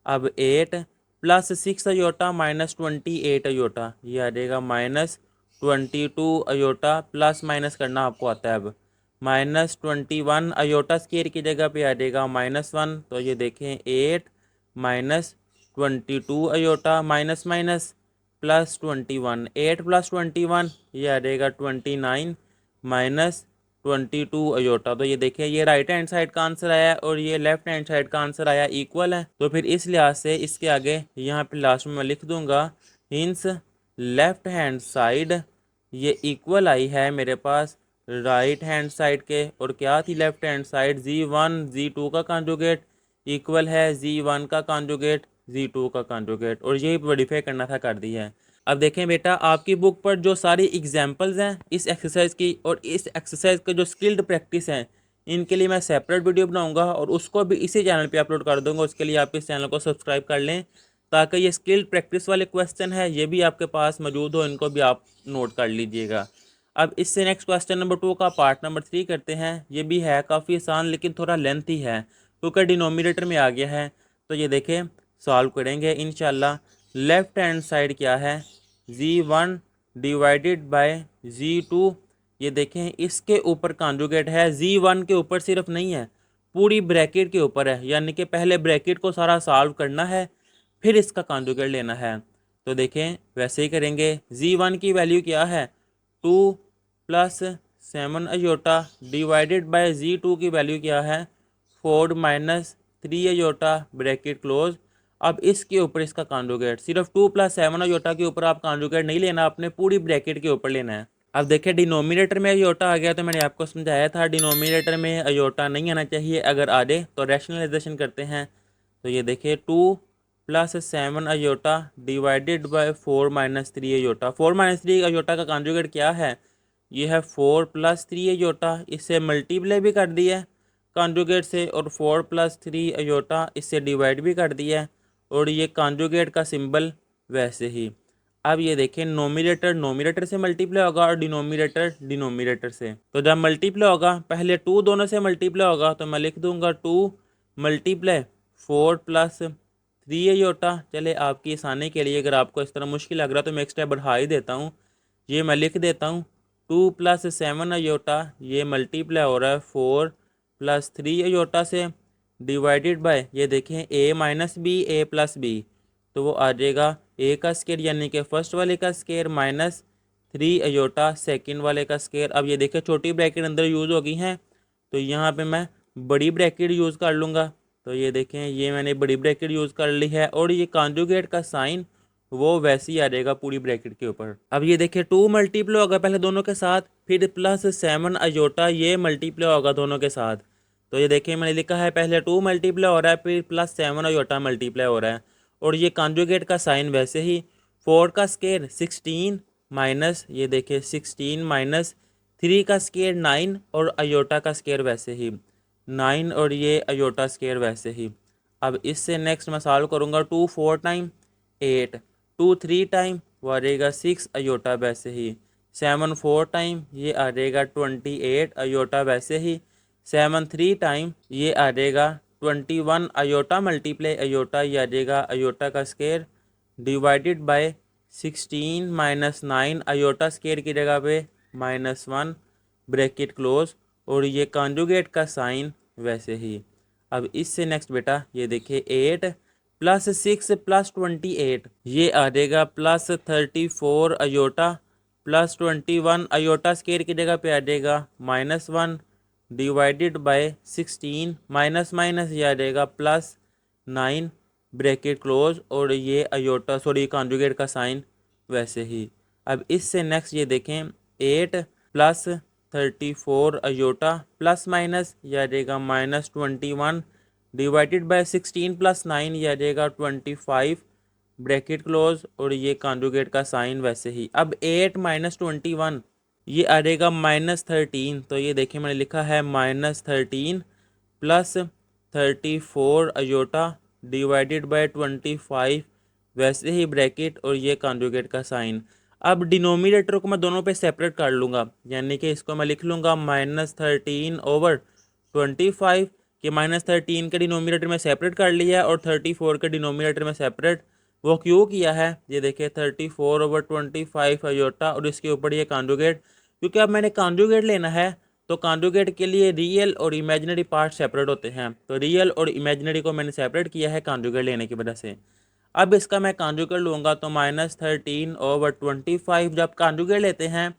अब 8 प्लस 6 अयोटा माइनस 28 अयोटा ये आ जाएगा माइनस 22 अयोटा, प्लस माइनस करना आपको आता है। अब माइनस 21 अयोटा स्केयर की जगह पे आ जाएगा -1, तो ये देखें 8 minus 22 iota minus minus plus 21, 8 plus 21 ये आ जाएगा 29 माइनस 22 अयोटा। तो ये देखिए ये राइट हैंड साइड का आंसर आया और ये लेफ्ट हैंड साइड का आंसर आया इक्वल है, तो फिर इस लिहाज से इसके आगे यहाँ पे लास्ट में मैं लिख दूंगा हिंस लेफ्ट हैंड साइड ये इक्वल आई है मेरे पास राइट हैंड साइड के। और क्या थी left hand side, Z1 Z2 का कॉन्जुगेट इक्वल है Z1 का कॉन्जुगेट Z2 का कॉन्जुगेट, और यही वेरीफाई करना था, कर दी है। अब देखें बेटा आपकी बुक पर जो सारी एग्जांपल्स हैं इस एक्सरसाइज की और इस एक्सरसाइज के जो स्किल्ड प्रैक्टिस हैं इनके लिए मैं सेपरेट वीडियो बनाऊंगा और उसको भी इसी चैनल पे अपलोड कर दूंगा। उसके लिए आप इस चैनल को सब्सक्राइब कर लें ताकि ये स्किल्ड प्रैक्टिस वाले क्वेश्चन है ये भी आपके पास मौजूद हो, इनको भी आप नोट कर लीजिएगा। अब इससे नेक्स्ट क्वेश्चन नंबर 2 का पार्ट नंबर 3 करते हैं। ये भी है काफ़ी आसान लेकिन थोड़ा लेंथी है क्योंकि डिनोमिनेटर में आ गया है। तो ये देखें सॉल्व करेंगे इंशाल्लाह। लेफ्ट हैंड साइड क्या है, Z1 डिवाइडेड बाय Z2। ये देखें इसके ऊपर कॉन्जुगेट है, Z1 के ऊपर सिर्फ नहीं है पूरी ब्रैकेट के ऊपर है, यानी कि पहले ब्रैकेट को सारा सॉल्व करना है फिर इसका कॉन्जुगेट लेना है। तो देखें वैसे ही करेंगे। Z1 की वैल्यू क्या है 2 plus 7 iota divided bye Z2 की वैल्यू क्या है 4 माइनस 3 अयोटा ब्रैकेट क्लोज। अब इसके ऊपर इसका कॉन्जुगेट, सिर्फ 2 प्लस 7 अयोटा के ऊपर आप कॉन्जुगेट नहीं लेना, अपने पूरी ब्रैकेट के ऊपर लेना है। अब देखिए डिनोमिनेटर में अयोटा आ गया तो मैंने आपको समझाया था डिनोमिनेटर में अयोटा नहीं आना चाहिए, अगर आ जाए तो रैशनलाइजेशन करते हैं। तो ये देखिए 2 plus 7 iota divided by 4 minus 3 iota. 4 minus 3 iota का कॉन्जुगेट क्या है, ये है 4 प्लस 3 अयोटा, इससे मल्टीप्लाई भी कर दिया है कॉन्जुगेट से, और 4 प्लस 3 अयोटा इससे डिवाइड भी कर दिया है, और ये कॉन्जुगेट का सिंबल वैसे ही। अब ये देखें नोमिनेटर नोमिनेटर से मल्टीप्लाई होगा और डिनोमिनेटर डिनोमिनेटर से। तो जब मल्टीप्लाई होगा पहले 2 दोनों से मल्टीप्लाई होगा तो मैं लिख दूंगा 2 मल्टीप्लाई 4 प्लस 3 अयोटा। चले आपकी आसानी के लिए अगर आपको इस तरह मुश्किल लग रहा है तो मैं एक स्टेप बढ़ा ही देता हूँ, ये मैं लिख देता हूँ 2 प्लस 7 अयोटा, ये मल्टीप्लाई हो रहा है 4 प्लस 3 अयोटा से डिवाइडेड बाय ये देखें a minus B A plus B, तो वो आ जाएगा a का स्केयर यानी कि फर्स्ट वाले का स्केयर माइनस 3 अयोटा सेकंड वाले का स्केयर। अब ये देखें छोटी ब्रैकेट अंदर यूज़ हो गई हैं तो यहाँ पे मैं बड़ी ब्रैकेट यूज़ कर लूँगा। तो ये देखें ये मैंने बड़ी ब्रैकेट यूज़ कर ली है और ये कॉन्जुगेट का साइन वो वैसे ही आ जाएगा पूरी ब्रैकेट के ऊपर। अब ये देखिए 2 मल्टीप्लाई होगा पहले दोनों के साथ, फिर प्लस 7 अयोटा ये मल्टीप्लाई होगा दोनों के साथ। तो ये देखिए मैंने लिखा है पहले 2 मल्टीप्लाई हो रहा है फिर प्लस 7 अयोटा मल्टीप्लाई हो रहा है, और ये कॉन्जुगेट का साइन वैसे ही 4 का स्केयर 16 माइनस ये देखिए 16 माइनस 3 का स्केयर 9 और अयोटा का स्केयर वैसे ही 9 और ये अयोटा स्केयर वैसे ही। अब इससे नेक्स्ट मैं सॉल्व करूँगा 2 4 टाइम 8, 2 3 टाइम वो आ जाएगा 6 अयोटा वैसे ही, 7 4 टाइम ये आ जाएगा 28 अयोटा वैसे ही, 7 3 टाइम ये आ जाएगा 21 अयोटा मल्टीप्लाई अयोटा ये आ जाएगा अयोटा का square divided by 16 minus 9 iota square की जगह पे -1 ब्रैकेट क्लोज और ये कॉन्जुगेट का साइन वैसे ही। अब इससे नेक्स्ट बेटा ये देखिए 8 प्लस 6 प्लस 28 ये आ जाएगा plus 34 iota plus 21 iota square की जगह पे आ जाएगा -1 डिवाइडेड बाय 16 माइनस माइनस ये आ जाएगा +9 ब्रैकेट क्लोज और ये अयोटा सॉरी कॉन्जुगेट का साइन वैसे ही। अब इससे नेक्स्ट ये देखें 8 प्लस 34 अयोटा प्लस माइनस ये आ जाएगा -21 डिवाइडेड बाय 16 + 9 ये आ जाएगा 25 ब्रैकेट क्लोज और ये कॉन्जुगेट का साइन वैसे ही। अब 8 माइनस 21 ये आ जाएगा -13, तो ये देखिए मैंने लिखा है -13 प्लस 34 अयोटा डिवाइडेड बाय 25 वैसे ही ब्रैकेट और ये कॉन्जुगेट का साइन। अब डिनोमिनेटर को मैं दोनों पे सेपरेट कर लूँगा, यानी कि इसको मैं लिख लूँगा -13/25 कि -13 के डिनोमिनेटर में सेपरेट कर लिया है और 34 के डिनोमिनेटर में सेपरेट वो क्यों किया है ये देखिए 34/25 अयोटा और इसके ऊपर ये कॉन्जुगेट, क्योंकि अब मैंने कॉन्जुगेट लेना है तो कॉन्जुगेट के लिए रियल और इमेजिनरी पार्ट सेपरेट होते हैं, तो रियल और इमेजिनरी को मैंने सेपरेट किया है कॉन्जुगेट लेने की वजह से। अब इसका मैं कॉन्जुगेट लूँगा तो -13/25 जब कॉन्जुगेट लेते हैं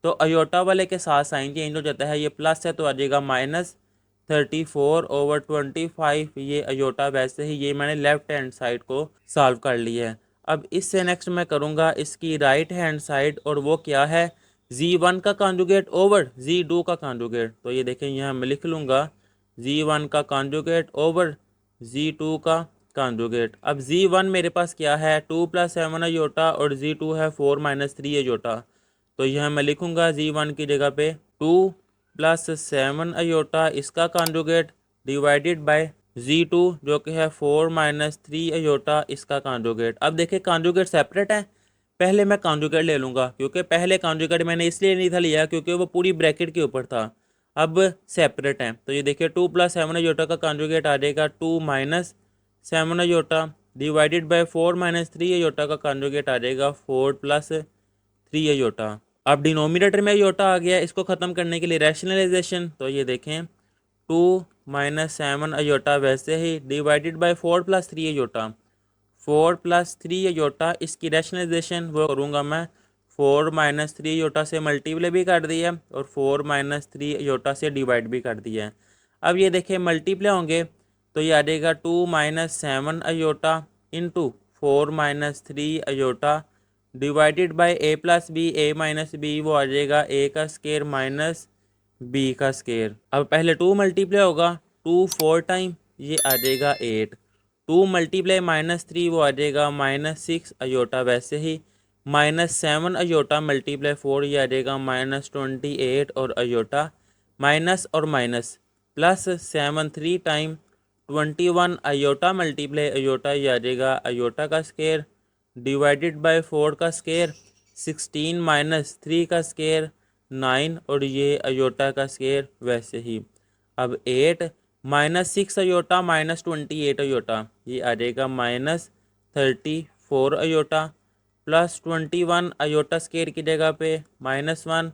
तो अयोटा वाले के साथ साइन चेंज हो जाता है, ये प्लस है तो आ जाएगा -34/25 ये अयोटा वैसे ही। ये मैंने लेफ्ट हैंड साइड को सॉल्व कर लिया है। अब इससे नेक्स्ट मैं करूँगा इसकी राइट हैंड साइड और वो क्या है Z1 का कॉन्जुगेट ओवर Z2 का कॉन्जुगेट। तो ये देखें यहाँ मैं लिख लूँगा Z1 का कॉन्जुगेट ओवर Z2 का कॉन्जुगेट। अब Z1 मेरे पास क्या है 2 + 7 अयोटा और Z2 है 4 - 3 अयोटा। तो यह मैं लिखूँगा Z1 की जगह पे 2 + 7 अयोटा इसका कॉन्जुगेट डिवाइडेड बाय Z2 जो कि है 4 - 3 अयोटा इसका कॉन्जुगेट। अब देखिए कॉन्जुगेट सेपरेट है, पहले मैं कॉन्जुगेट ले लूँगा क्योंकि पहले कॉन्जुगेट मैंने इसलिए नहीं था लिया क्योंकि वो पूरी ब्रैकेट के ऊपर था। अब सेपरेट है तो ये देखिए 2 + 7 अयोटा का कॉन्जुगेट आ जाएगा 2 - 7 अयोटा डिवाइडेड बाय 4 - 3 अयोटा का कॉन्जुगेट आ जाएगा 4 + 3 अयोटा। अब डिनोमिनेटर में अयोटा आ गया, इसको ख़त्म करने के लिए रैशनलाइजेशन, तो ये देखें 2 - 7 अयोटा वैसे ही डिवाइडेड बाय 4 + 3 अयोटा, 4 + 3 अयोटा इसकी रैशनलाइजेशन वो करूँगा मैं 4 - 3 अयोटा से मल्टीप्लाई भी कर दिया और 4 - 3 अयोटा से डिवाइड भी कर दिया। अब ये देखिए मल्टीप्लाई होंगे तो ये आ जाएगा 2 - 7 iota into 4 - 3 iota divided by a + b, a - b वो आ जाएगा a का स्केयर माइनस b का स्केयर। अब पहले 2 मल्टीप्लाई होगा 2 4 टाइम ये आ जाएगा 8, 2 मल्टीप्लाई -3 वो आ जाएगा -6 अयोटा वैसे ही, -7 अयोटा मल्टीप्लाई 4 ये आ जाएगा -28 और अयोटा माइनस और minus plus 7 3 time 21 iota multiply iota ये आ जाएगा अयोटा का स्केयर डिवाइडेड बाय 4 का स्केयर 16 - 3 का स्केयर 9 और ये अयोटा का स्केयर वैसे ही। अब 8 -6 अयोटा -28 अयोटा ये आ जाएगा -34 अयोटा प्लस 21 अयोटा स्केयर की जगह पे -1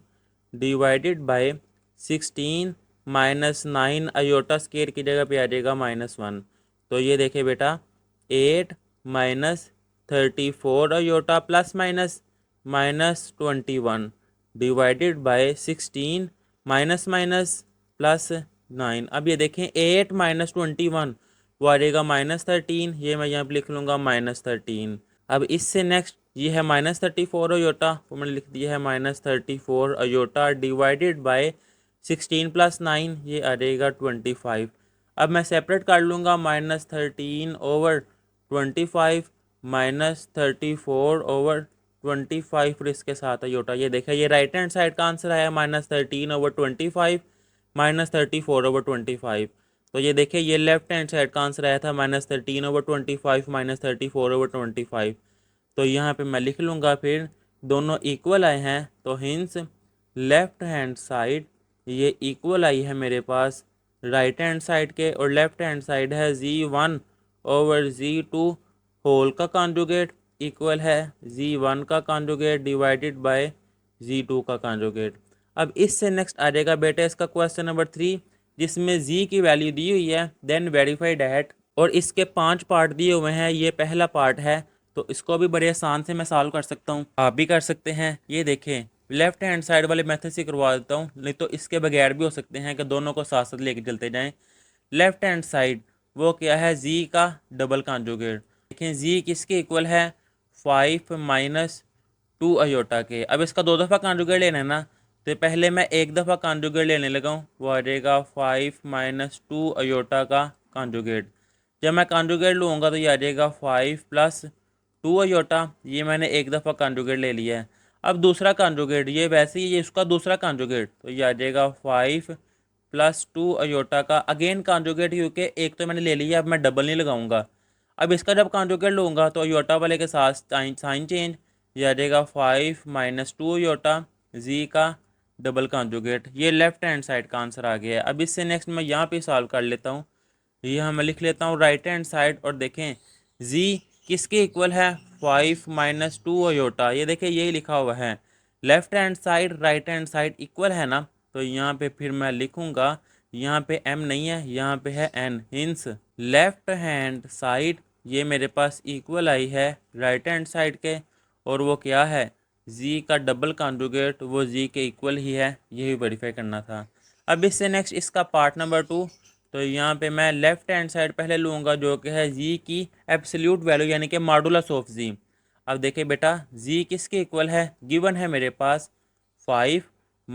डिवाइडेड बाय 16 -9 अयोटा स्केयर की जगह पे आ जाएगा -1। तो ये देखे बेटा 8 -34 iota plus minus -21 divided by 16 minus minus plus 9। अब ये देखें 8 - 21 वो आ जाएगा -13, ये मैं यहाँ पे लिख लूँगा -13। अब इससे नेक्स्ट ये है -34 अयोटा, वो मैंने लिख दिया है -34 अयोटा डिवाइडेड बाय 16 + 9 ये आ जाएगा 25। अब मैं सेपरेट कर लूँगा -13/25 -34/25 25 और इसके साथ अयोटा। ये देखिए ये राइट हैंड साइड का आंसर आया -13/25 -34/25। तो ये देखिए ये लेफ्ट हैंड साइड का आंसर आया था -13/25 -34/25। तो यहाँ पे मैं लिख लूँगा फिर दोनों इक्वल आए हैं, तो हिंस लेफ्ट हैंड साइड ये इक्वल आई है मेरे पास राइट हैंड साइड के, और लेफ्ट हैंड साइड है Z1/Z2 होल का कॉन्जुगेट इक्वल है Z1 का कॉन्जुगेट डिवाइडेड बाय Z2 का कॉन्जुगेट। अब इससे नेक्स्ट आ जाएगा बेटा इसका क्वेश्चन नंबर 3, जिसमें Z की वैल्यू दी हुई है, देन वेरीफाई डैट, और इसके 5 पार्ट दिए हुए हैं। ये पहला पार्ट है, तो इसको भी बड़े आसान से मैं सॉल्व कर सकता हूँ, आप भी कर सकते हैं। ये देखें लेफ्ट हैंड साइड वाले मेथड से करवा देता हूँ, नहीं तो इसके बगैर भी हो सकते हैं कि दोनों को साथ साथ लेके चलते जाएं। लेफ्ट हैंड साइड वो क्या है, जी का डबल कॉन्जुगेट। देखें जी किसके इक्वल है, 5 - 2 अयोटा के। अब इसका 2 दफ़ा कॉन्जुगेट लेना है ना, तो पहले मैं एक दफ़ा कॉन्जुगेट लेने लगा हूँ, वो आ जाएगा 5 - 2 अयोटा का कॉन्जुगेट। जब मैं कॉन्जुगेट लूँगा तो ये आ जाएगा 5 + 2 अयोटा। ये मैंने एक दफ़ा कॉन्जुगेट ले लिया है। अब दूसरा कॉन्जुगेट ये वैसे ही ये इसका दूसरा कॉन्जुगेट, तो ये आ जाएगा 5 + 2 अयोटा का अगेन कॉन्जुगेट, क्योंकि एक तो मैंने ले लिया, अब मैं डबल नहीं लगाऊंगा। अब इसका जब कॉन्जुगेट लूँगा तो अयोटा वाले के साथ साइन चेंज, ये आ जाएगा 5 - 2 अयोटा जी का डबल कॉन्जुगेट। ये लेफ्ट हैंड साइड का आंसर आ गया है। अब इससे नेक्स्ट मैं यहाँ पे सॉल्व कर लेता हूँ। यहाँ मैं लिख लेता हूँ राइट हैंड साइड, और देखें जी किसके इक्वल है, 5 - 2 अयोटा। ये देखिए यही लिखा हुआ है, left hand side right hand side equal है ना, तो यहाँ पे फिर मैं लिखूँगा, यहाँ पे m नहीं है, यहाँ पे है n। Hints left hand side ये मेरे पास इक्वल आई है राइट हैंड साइड के, और वो क्या है, z का डबल कॉन्जुगेट वो z के इक्वल ही है, यही वेरीफाई करना था। अब इससे नेक्स्ट इसका पार्ट नंबर 2, तो यहाँ पे मैं लेफ्ट हैंड साइड पहले लूँगा जो कि है जी की एब्सोल्यूट वैल्यू यानी कि मॉडुलस ऑफ जी। अब देखिए बेटा जी किसके इक्वल है, गिवन है मेरे पास 5 -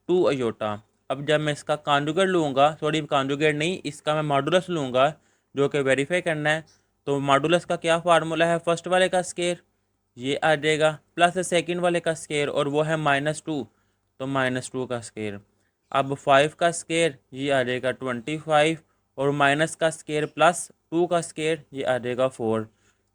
2 अयोटा। अब जब मैं इसका कॉन्जुगेट लूँगा, सॉरी कॉन्जुगेट नहीं, इसका मैं मॉडुलस लूँगा जो कि वेरीफाई करना है। तो मॉडुलस का क्या फार्मूला है, फर्स्ट वाले का स्केयर ये आ जाएगा प्लस सेकंड वाले का स्केयर, और वो है -2, तो -2 का स्केयर। अब 5 का स्केयर ये आ जाएगा 25, और माइनस का स्केयर प्लस 2 का स्केयर ये आ जाएगा 4।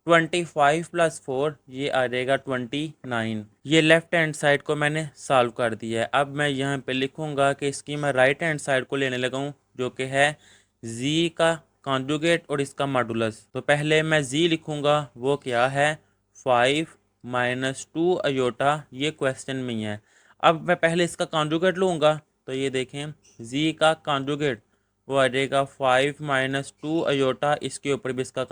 25 + 4 ये आ जाएगा 29। ये लेफ्ट हैंड साइड को मैंने सॉल्व कर दिया है। अब मैं यहाँ पे लिखूँगा कि इसकी मैं राइट हैंड साइड को लेने लगा हूँ, जो कि है जी का कॉन्जुगेट और इसका मॉडुलस। तो पहले मैं जी लिखूँगा, वो क्या है 5 - 2 अयोटा, ये क्वेश्चन में ही है। अब मैं पहले इसका कॉन्जुगेट लूँगा, तो ये देखें जी का कॉन्जुगेट वो आ जाएगा 5 - 2 अयोटा, इसके ऊपर भी इसका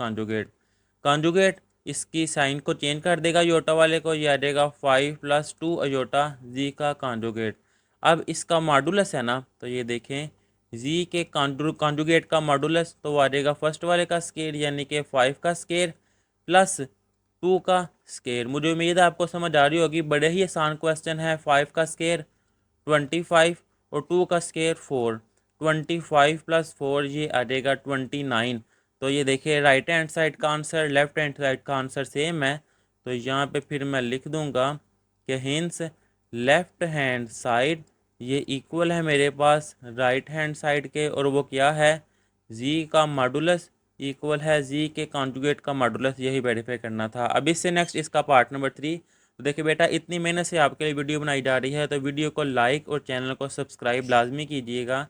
कॉन्जुगेट इसकी साइन को चेंज कर देगा योटा वाले को, ये आ जाएगा 5 + 2 अयोटा जी का कॉन्जुगेट। अब इसका मॉडुलस है ना, तो ये देखें जी के कॉन्जुगेट का मॉडुलस, तो वो आ जाएगा फर्स्ट वाले का स्केयर यानी कि 5 का स्केयर प्लस 2 का स्केयर। मुझे उम्मीद है आपको समझ आ रही होगी, बड़े ही आसान क्वेश्चन है। 5 का स्केयर 25 और 2 का स्केयर 4, 25 + 4 ये आ जाएगा 29। तो ये देखिए राइट हैंड साइड का आंसर लेफ्ट हैंड साइड का आंसर सेम है, तो यहाँ पे फिर मैं लिख दूंगा कि हिंस लेफ्ट हैंड साइड ये इक्वल है मेरे पास राइट हैंड साइड के, और वो क्या है जी का मॉडुलस इक्वल है जी के कॉन्जुगेट का मॉडुलस, यही वेरीफाई करना था। अब इससे नेक्स्ट इसका पार्ट नंबर 3। तो देखिए बेटा इतनी मेहनत से आपके लिए वीडियो बनाई जा रही है, तो वीडियो को लाइक और चैनल को सब्सक्राइब लाजमी कीजिएगा।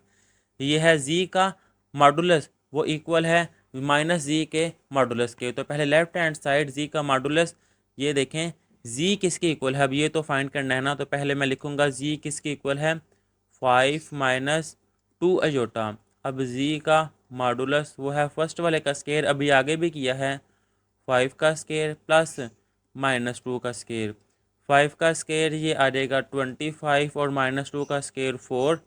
ये है जी का मॉडुलस वो इक्वल है -जी के मॉडुलस के। तो पहले लेफ्ट हैंड साइड जी का मॉडुलस, ये देखें जी किसके इक्वल है, अब ये तो फाइंड करना है ना, तो पहले मैं लिखूंगा जी किसके इक्वल है 5 - 2 अयोटा। अब जी का मॉडुलस वो है फर्स्ट वाले का स्केयर, अभी आगे भी किया है 5 का स्केयर प्लस -2 का स्केयर। 5 का स्केयर ये आ जाएगा 25 और -2 का स्केयर 4,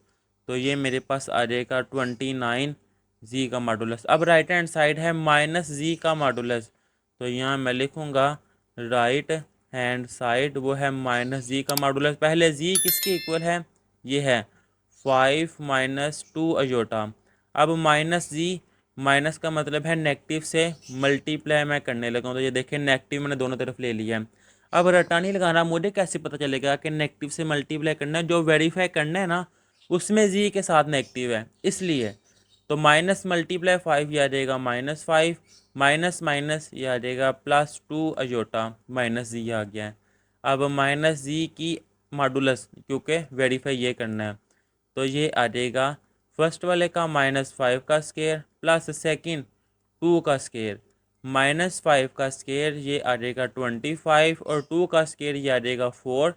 तो ये मेरे पास आ जाएगा 29 जी का मॉडुलस। अब राइट हैंड साइड है -जी का मॉडुलस, तो यहाँ मैं लिखूँगा राइट हैंड साइड वो है -जी का मॉडुलस। पहले जी किसके इक्वल है, ये है 5 - 2 अयोटा। अब -जी माइनस का मतलब है नेगेटिव से मल्टीप्लाई मैं करने लगा हूँ, तो ये देखिए नेगेटिव मैंने दोनों तरफ ले लिया है। अब रटा नहीं लगाना, मुझे कैसे पता चलेगा कि नेगेटिव से मल्टीप्लाई करना है? जो वेरीफाई करना है ना उसमें जी के साथ नेगेटिव है इसलिए। तो माइनस मल्टीप्लाई 5 ये आ जाएगा -5, माइनस माइनस ये आ जाएगा +2 अयोटा, माइनस जी आ गया है। अब माइनस जी की मॉडुलस क्योंकि वेरीफाई ये करना है, तो ये आ जाएगा फर्स्ट वाले का -5 का स्केयर प्लस सेकंड 2 का स्केयर, -5 का स्केयर ये आ जाएगा 25 और 2 का स्केयर ये आ जाएगा 4,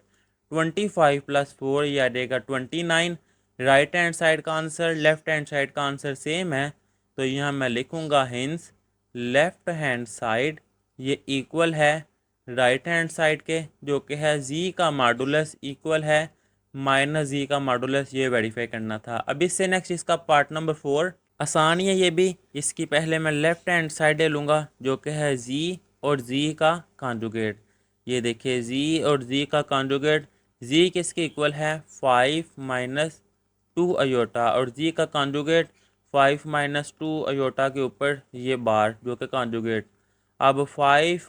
25 + 4 ये आ जाएगा 29। राइट हैंड साइड का आंसर लेफ्ट हैंड साइड का आंसर सेम है, तो यहाँ मैं लिखूँगा हिंस लेफ्ट हैंड साइड ये इक्वल है राइट हैंड साइड के, जो कि है जी का मॉडुलस इक्वल है माइनस जी का मॉडुलस। ये वेरीफाई करना था। अब इससे नेक्स्ट इसका पार्ट नंबर 4 आसान ही है ये भी। इसकी पहले मैं लेफ्ट हैंड साइड ले लूँगा जो कि है जी और जी का कॉन्जुगेट। ये देखिए जी और जी का कॉन्जुगेट, जी किसके इक्वल है 5 - 2 अयोटा और जी का कॉन्जुगेट 5 - 2 अयोटा के ऊपर ये बार जो कि कॉन्जुगेट। अब 5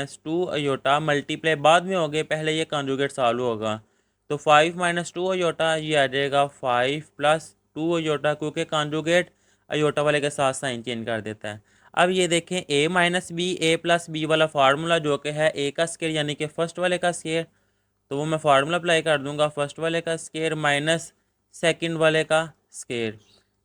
- 2 अयोटा मल्टीप्लाई बाद में हो गए, पहले ये कॉन्जुगेट सॉल्व होगा। तो 5 - 2 अयोटा ये आ जाएगा 5 + 2 अयोटा, क्योंकि कॉन्जुगेट अयोटा वाले के साथ साइन चेंज कर देता है। अब ये देखें a - b a + b वाला फार्मूला जो कि है a का स्केयर यानी कि फर्स्ट वाले का स्केयर, तो वो मैं फार्मूला अप्लाई कर दूंगा फर्स्ट वाले का स्केयर माइनस सेकंड वाले का स्केयर।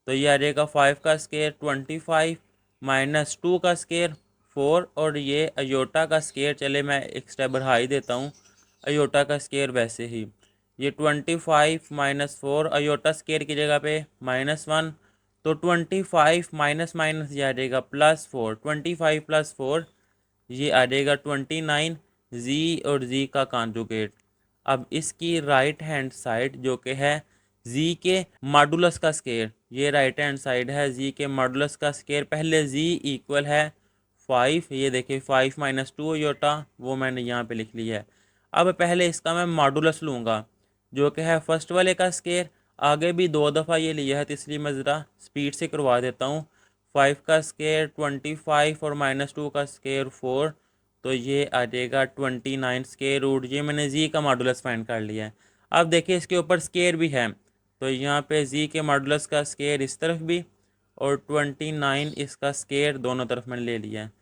तो ये आ जाएगा 5 का स्केयर 25 - 2 का स्केयर 4 और ये अयोटा का स्केयर, चले मैं एक स्टेप बढ़ा ही देता हूँ अयोटा का स्केयर वैसे ही। ये 25 - 4 अयोटा स्केयर की जगह पे -1, तो 25 माइनस माइनस ये आ जाएगा +4, 25 + 4 ये आ जाएगा 29 जी और जी का कॉन्जुगेट। अब इसकी राइट हैंड साइड जो कि है जी के मॉडुलस का स्केयर, ये राइट हैंड साइड है जी के मॉडुलस का स्केयर। पहले जी इक्वल है 5, ये देखिए 5 - 2 अयोटा वो मैंने यहाँ पे लिख लिया है। अब पहले इसका मैं मॉडुलस लूँगा जो कि है फर्स्ट वाले का स्केयर। आगे भी 2 दफ़ा ये लिया है तो इसलिए मैं ज़रा स्पीड से करवा देता हूँ। 5 का स्केयर 25 और -2 का स्केयर 4, तो ये आ जाएगा 29 स्केयर रूट। ये मैंने जी का मॉडुलस फाइंड कर लिया है। अब देखिए इसके ऊपर स्केयर भी है, तो यहाँ पे जी के मॉडुलस का स्केयर इस तरफ भी और 29 इसका स्केयर दोनों तरफ मैंने ले लिया है।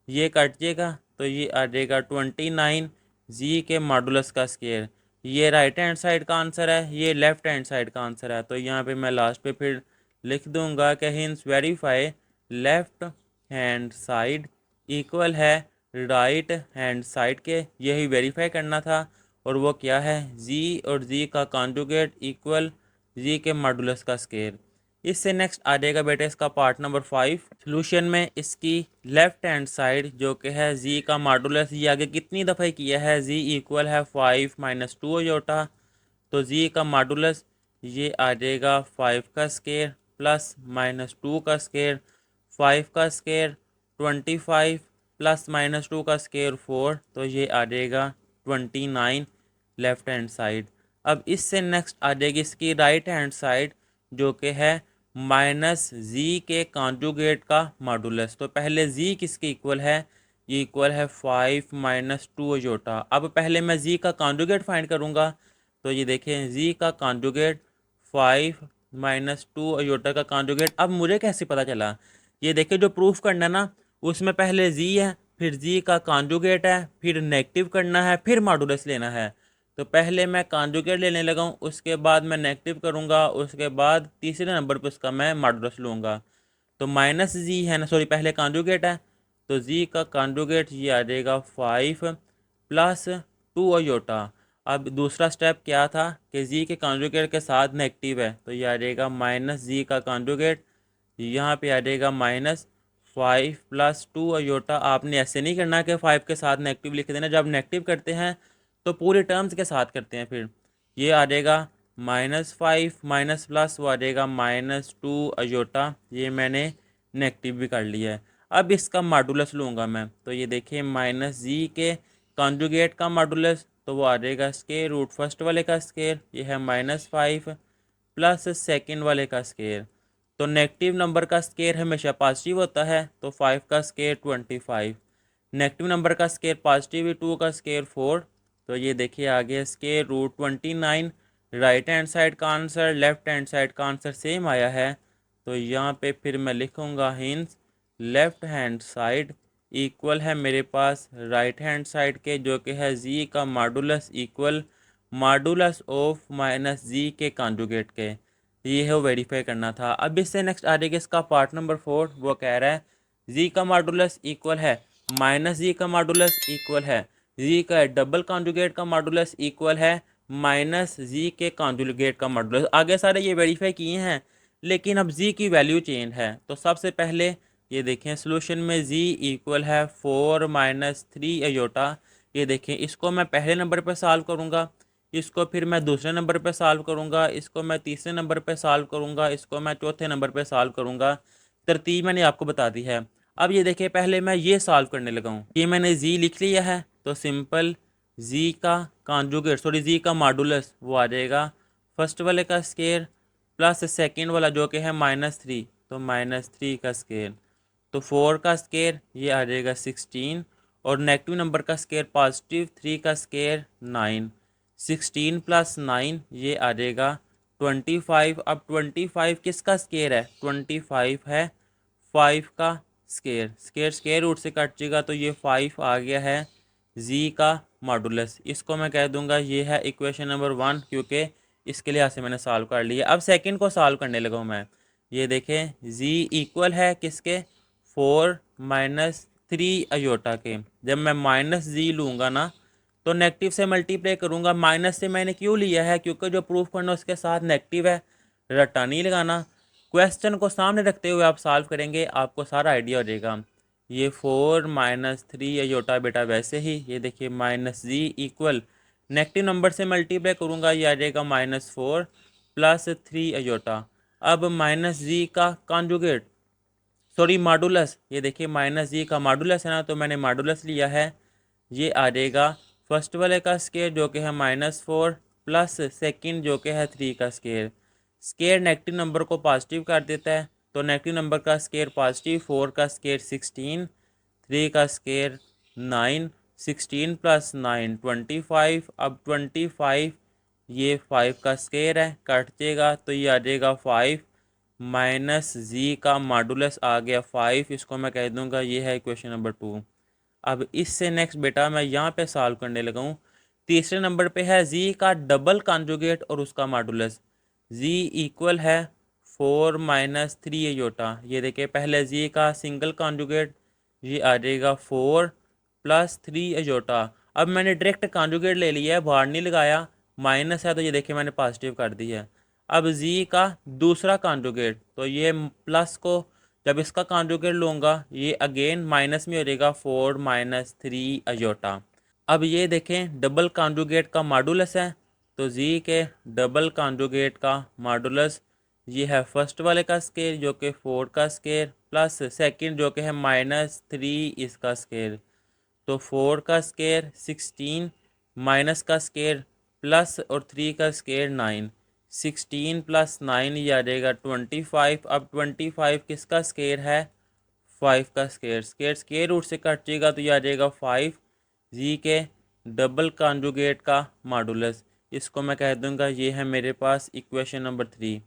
ये कट जाएगा तो ये आ जाएगा 29 जी के मॉडुलस का स्केयर। ये राइट हैंड साइड का आंसर है, ये लेफ्ट हैंड साइड का आंसर है। तो यहाँ पे मैं लास्ट पे फिर लिख दूंगा कि hints verify left hand side equal है राइट हैंड साइड के। यही वेरीफाई करना था और वो क्या है जी और जी का कॉन्जुगेट इक्वल जी के मॉडुलस का स्केयर। इससे नेक्स्ट आ जाएगा बेटा इसका पार्ट नंबर 5। सोल्यूशन में इसकी लेफ्ट हैंड साइड जो कि है जी का मॉडुलस, ये आगे कितनी दफ़ा किया है जी इक्वल है 5 - 2 अयोटा, तो जी का मॉडुलस ये आ जाएगा 5 का स्केयर प्लस -2 का स्केयर, 5 का स्केयर 25 प्लस -2 का स्केयर 4, तो ये आ जाएगा 29 लेफ्ट हैंड साइड। अब इससे नेक्स्ट आ जाएगी इसकी राइट हैंड साइड जो कि है माइनस जी के कॉन्जुगेट का मॉडुलस। तो पहले जी किसके इक्वल है, ये इक्वल है 5 - 2 अयोटा। अब पहले मैं जी का कॉन्जुगेट फाइंड करूँगा, तो ये देखें जी का कॉन्जुगेट 5 - 2 अयोटा का कॉन्जुगेट। अब मुझे कैसे पता चला, ये देखिए जो प्रूफ करना है ना उसमें पहले जी है फिर जी का कॉन्जुगेट है फिर नेगेटिव करना है फिर मॉडुलस लेना है। तो पहले मैं कॉन्जुगेट लेने लगा हूँ, उसके बाद मैं नेगेटिव करूँगा, उसके बाद तीसरे नंबर पर उसका मैं मॉडुलस लूँगा। तो माइनस जी है ना, सॉरी पहले कॉन्जुगेट है, तो जी का कॉन्जुगेट ये आ जाएगा 5 + 2 अयोटा। अब दूसरा स्टेप क्या था कि जी के कॉन्जुगेट के साथ नेगेटिव है, तो ये आ जाएगा माइनस जी का कॉन्जुगेट, यहाँ पे आ जाएगा -5 + 2 अयोटा। आपने ऐसे नहीं करना कि 5 के साथ नेगेटिव लिख देना, जब नेगेटिव करते हैं तो पूरे टर्म्स के साथ करते हैं। फिर ये आ जाएगा -5 माइनस प्लस वो आ जाएगा -2 अयोटा, ये मैंने नेगेटिव भी कर लिया है। अब इसका मॉडुलस लूँगा मैं, तो ये देखिए माइनस जी के कॉन्जुगेट का मॉडुलस, तो वो आ जाएगा स्केयर रूट फर्स्ट वाले का स्केयर, ये है -5 प्लस सेकंड वाले का स्केयर। तो नेगेटिव नंबर का स्केयर हमेशा पॉजिटिव होता है, तो 5 का स्केयर 25, नेगेटिव नंबर का स्केयर पॉजिटिव 2 का स्केयर 4, तो ये देखिए आगे square root 29, right hand side का आंसर लेफ्ट हैंड साइड का आंसर सेम आया है। तो यहाँ पे फिर मैं लिखूँगा hence left hand side equal है मेरे पास राइट हैंड साइड के, जो कि है जी का modulus equal modulus of minus Z के कॉन्जुगेट के। ये है वो वेरीफाई करना था। अब इससे नेक्स्ट आ जाएगा इसका पार्ट नंबर 4। वो कह रहा है जी का मॉडुलस इक्वल है माइनस जी का मॉडुलस इक्वल है जी का डबल कॉन्जुगेट का मॉडुलस इक्वल है माइनस जी के कॉन्जुगेट का मॉडुलस। आगे सारे ये वेरीफाई किए हैं, लेकिन अब जी की वैल्यू चेंज है। तो सबसे पहले ये देखें सोल्यूशन में जी इक्वल है 4 माइनस 3 अयोटा। ये देखें इसको मैं पहले नंबर पर सॉल्व करूँगा, इसको फिर मैं दूसरे नंबर पे सॉल्व करूँगा, इसको मैं तीसरे नंबर पे सॉल्व करूँगा, इसको मैं चौथे नंबर पे सॉल्व करूँगा। तरतीब मैंने आपको बता दी है। अब ये देखिए पहले मैं ये सॉल्व करने लगा हूँ। ये मैंने जी लिख लिया है, तो सिंपल जी का कॉन्जुगेट सॉरी जी का मॉडुलस वो आ जाएगा फर्स्ट वाले का स्केयर प्लस सेकेंड वाला जो कि है -3, तो -3 का स्केयर। तो 4 का स्केयर ये आ जाएगा 16, और नेगेटिव नंबर का स्केयर +3 का स्केयर 9। 16 प्लस 9 ये आ जाएगा 25। अब 25 किसका स्केयर है? 25 है 5 का स्केयर। स्केयर रूट से कट जाएगा, तो ये 5 आ गया है जी का मॉडुलस। इसको मैं कह दूंगा ये है इक्वेशन नंबर 1, क्योंकि इसके लिए से मैंने सॉल्व कर लिया। अब सेकंड को सॉल्व करने लगा हूँ मैं। ये देखें जी इक्वल है किसके? 4 माइनस 3 अयोटा के। जब मैं माइनस जी लूँगा ना, तो नेगेटिव से मल्टीप्लाई करूँगा। माइनस से मैंने क्यों लिया है? क्योंकि जो प्रूफ करना उसके साथ नेगेटिव है, रट्टा नहीं लगाना। क्वेश्चन को सामने रखते हुए आप सॉल्व करेंगे, आपको सारा आइडिया हो जाएगा। ये 4 माइनस 3 अयोटा बेटा वैसे ही ये देखिए माइनस जी इक्वल नेगेटिव नंबर से मल्टीप्लाई करूँगा, ये आ जाएगा -4 प्लस 3 अयोटा। अब माइनस जी का कॉन्जुगेट सॉरी मॉडुलस, ये देखिए माइनस जी का मॉडुलस है ना, तो मैंने मॉडुलस लिया है। ये आ जाएगा फर्स्ट वाले का स्केयर जो कि है -4 प्लस सेकंड जो कि है 3 का स्केयर। स्केयर नेगेटिव नंबर को पॉजिटिव कर देता है, तो नेगेटिव नंबर का स्केयर पॉजिटिव, 4 का स्केयर 16, 3 का स्केयर 9, 16 प्लस 9 25। अब 25 ये 5 का स्केयर है, कट जाएगा तो ये आ जाएगा 5 माइनस जी का मॉडुलस आ गया 5। इसको मैं कह दूंगा ये है इक्वेशन नंबर 2। अब इससे नेक्स्ट बेटा मैं यहाँ पे सॉल्व करने लगा हूँ। तीसरे नंबर पे है जी का डबल कॉन्जुगेट और उसका मॉडुलस। जी इक्वल है 4 माइनस 3 अयोटा। ये देखिए पहले जी का सिंगल कॉन्जुगेट ये आ जाएगा 4 प्लस 3 अयोटा। अब मैंने डायरेक्ट कॉन्जुगेट ले लिया है, बाहर नहीं लगाया। माइनस है तो ये देखिए मैंने पॉजिटिव कर दी है। अब जी का दूसरा कॉन्जुगेट, तो ये प्लस को जब इसका कॉन्जुगेट लूँगा ये अगेन माइनस में हो जाएगा 4 माइनस 3 अयोटा। अब ये देखें डबल कॉन्जुगेट का मॉडुलस है, तो जी के डबल कॉन्जुगेट का मॉडुलस ये है फर्स्ट वाले का स्केयर जो कि 4 का स्केयर प्लस सेकंड जो कि है -3 इसका स्केयर। तो 4 का स्केयर 16 माइनस का स्केयर प्लस और 3 का स्केयर 9। 16 प्लस 9 ये आ जाएगा 25। अब 25 किसका स्केयर है? 5 का स्केयर। स्केयर रूट से कट जाएगा तो ये आ जाएगा 5 जी के डबल कॉन्जुगेट का मॉडुलस। इसको मैं कह दूंगा ये है मेरे पास इक्वेशन नंबर 3।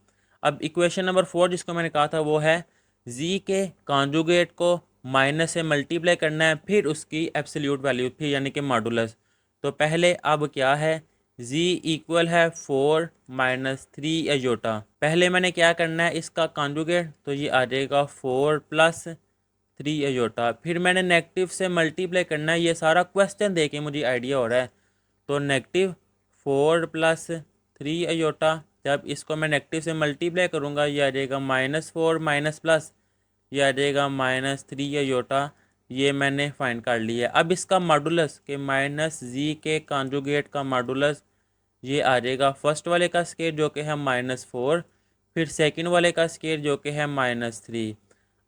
अब इक्वेशन नंबर 4 जिसको मैंने कहा था वो है जी के कॉन्जुगेट को माइनस से मल्टीप्लाई करना है, फिर उसकी एब्सोल्यूट वैल्यू फिर यानी कि मॉडुलस। तो पहले अब क्या है? जी इक्वल है 4 माइनस 3 अयोटा। पहले मैंने क्या करना है इसका कॉन्जुगेट, तो ये आ जाएगा 4 प्लस 3 अयोटा। फिर मैंने नेगेटिव से मल्टीप्लाई करना है, ये सारा क्वेश्चन देके मुझे आइडिया हो रहा है। तो नेगेटिव 4 प्लस 3 अयोटा, जब इसको मैं नेगेटिव से मल्टीप्लाई करूँगा ये आ जाएगा -4 माइनस प्लस ये आ जाएगा -3 अयोटा। ये मैंने फाइंड कर लिया। अब इसका मॉडुलस के माइनस जी के कॉन्जुगेट का मॉडुलस ये आ जाएगा फर्स्ट वाले का स्केयर जो कि है -4, फिर सेकंड वाले का स्केयर जो कि है -3।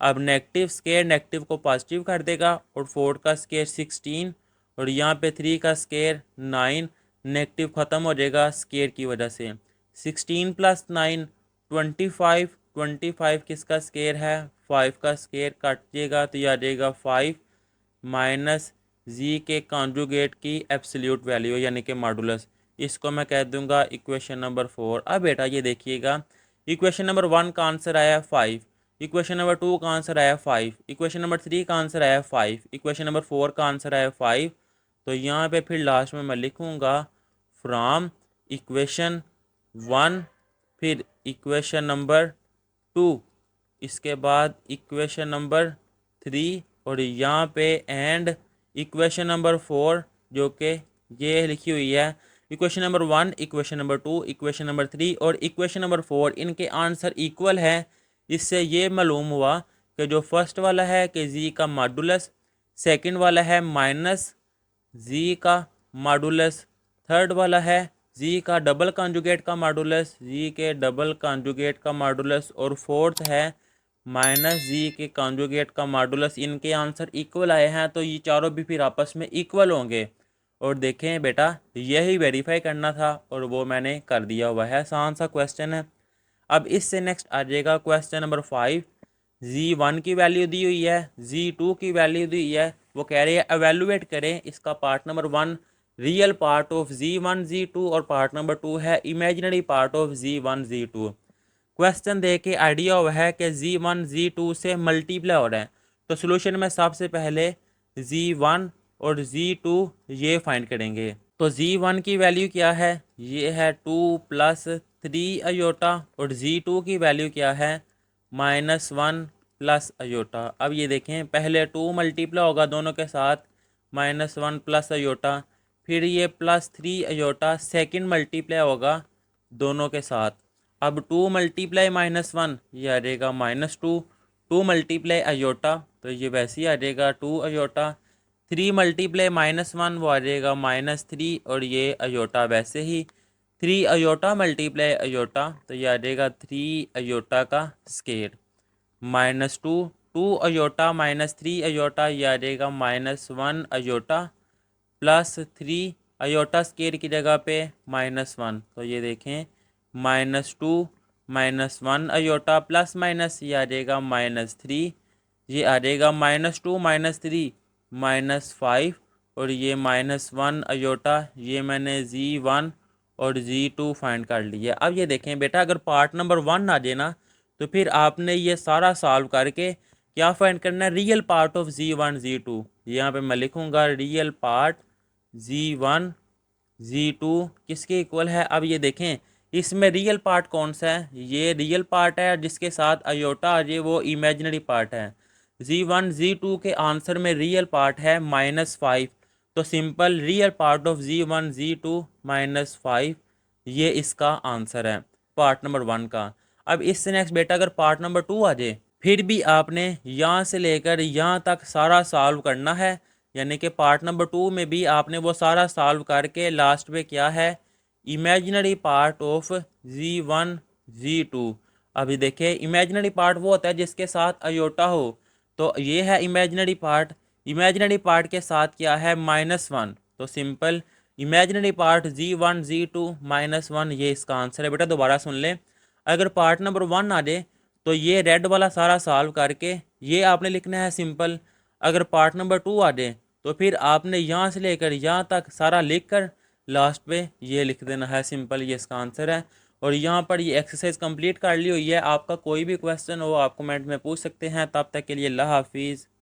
अब नेगेटिव स्केयर नेगेटिव को पॉजिटिव कर देगा, और 4 का स्केयर 16 और यहाँ पे 3 का स्केयर 9। नेगेटिव ख़त्म हो जाएगा स्केयर की वजह से। 16 प्लस 9 25। 25 किसका स्केयर है? 5 का स्केयर, काटिएगा तो ये आ जाएगा 5 माइनस जी के कॉन्जुगेट की एब्सोल्यूट वैल्यू यानी कि मॉडुलस, इसको मैं कह दूंगा इक्वेशन नंबर 4। अब बेटा ये देखिएगा, इक्वेशन नंबर 1 का आंसर आया 5, इक्वेशन नंबर 2 का आंसर आया 5, इक्वेशन नंबर 3 का आंसर आया 5, इक्वेशन नंबर 4 का आंसर आया 5। तो यहाँ पे फिर लास्ट में मैं लिखूँगा फ्रॉम इक्वेशन 1, फिर इक्वेशन नंबर 2, इसके बाद इक्वेशन नंबर 3 और यहाँ पे एंड इक्वेशन नंबर 4 जो कि ये लिखी हुई है। Equation number 1, equation number 2, equation number 3 और इक्वेशन नंबर 4 इनके आंसर इक्वल है। इससे ये मालूम हुआ कि जो फर्स्ट वाला है कि जी का मॉडुलस, सेकंड वाला है माइनस जी का मॉडुलस, थर्ड वाला है जी का डबल कॉन्जुगेट का मॉडुलस, जी के डबल कॉन्जुगेट का मॉडुलस और फोर्थ है माइनस जी के कॉन्जुगेट का मॉडुलस। इनके आंसर इक्वल आए हैं तो ये चारों भी फिर आपस में इक्वल होंगे। और देखें बेटा, यही वेरीफाई करना था और वो मैंने कर दिया हुआ है। आसान सा क्वेश्चन है। अब इससे नेक्स्ट आ जाएगा क्वेश्चन नंबर 5। Z1 की वैल्यू दी हुई है, Z2 की वैल्यू दी हुई है। वो कह रहे हैं एवेलुएट करें इसका part number 1 real part of Z1 Z2 और पार्ट नंबर 2 है imaginary part of Z1 Z2। Question दे के आइडिया हुआ है कि Z1 Z2 से मल्टीप्लाई हो रहा है। तो सोल्यूशन में सबसे पहले Z1 और Z2 ये फाइंड करेंगे। तो Z1 की वैल्यू क्या है, ये है 2 प्लस 3 अयोटा और Z2 की वैल्यू क्या है -1 प्लस अयोटा। अब ये देखें, पहले 2 मल्टीप्लाई होगा दोनों के साथ -1 प्लस अयोटा, फिर ये +3 अयोटा सेकंड मल्टीप्लाई होगा दोनों के साथ। अब 2 मल्टीप्लाई -1 ये आ जाएगा -2, 2 मल्टीप्लाई अयोटा तो ये वैसे ही आ जाएगा 2 अयोटा, 3 मल्टीप्लाई -1 वो आ जाएगा -3 और ये अयोटा वैसे ही 3 अयोटा मल्टीप्लाई अयोटा तो ये आ जाएगा 3 अयोटा का स्केयर -2, 2 अयोटा -3 अयोटा ये आ जाएगा -1 अयोटा +3 अयोटा स्केयर की जगह पे -1 तो ये देखें -2 -1 अयोटा प्लस माइनस ये आ जाएगा -3, ये आ जाएगा -2 -3 -5 और ये -1 अयोटा। ये मैंने Z1 और Z2 फाइंड कर लिया। अब ये देखें बेटा, अगर पार्ट नंबर 1 आ जाए ना तो फिर आपने ये सारा सॉल्व करके क्या फाइंड करना है, real part of Z1 Z2। यहाँ पे मैं लिखूँगा रियल पार्ट Z1 Z2 किसके इक्वल है। अब ये देखें इसमें रियल पार्ट कौन सा है, ये रियल पार्ट है जिसके साथ अयोटा आ जाए वो इमेजिनरी पार्ट है। Z1 Z2 के आंसर में रियल पार्ट है -5 तो simple real part of Z1 Z2 -5 ये इसका आंसर है पार्ट नंबर 1 का। अब इससे नेक्स्ट बेटा अगर पार्ट नंबर 2 आ जाए फिर भी आपने यहाँ से लेकर यहाँ तक सारा सॉल्व करना है, यानी कि पार्ट नंबर 2 में भी आपने वो सारा सॉल्व करके लास्ट में क्या है imaginary part of Z1 Z2। अभी देखिए इमेजिनरी पार्ट वो होता है जिसके साथ अयोटा हो, तो ये है इमेजिनरी पार्ट। इमेजिनरी पार्ट के साथ क्या है -1 तो simple imaginary part Z1 Z2 -1 ये इसका आंसर है। बेटा दोबारा सुन लें, अगर पार्ट नंबर 1 आ जाए तो ये रेड वाला सारा सॉल्व करके ये आपने लिखना है सिंपल। अगर पार्ट नंबर 2 आ जाए तो फिर आपने यहाँ से लेकर यहाँ तक सारा लिख कर लास्ट पे ये लिख देना है सिंपल, ये इसका आंसर है। और यहाँ पर ये एक्सरसाइज कंप्लीट कर ली हुई है। आपका कोई भी क्वेश्चन हो आप कमेंट में पूछ सकते हैं। तब तक के लिए अल्लाह हाफिज़।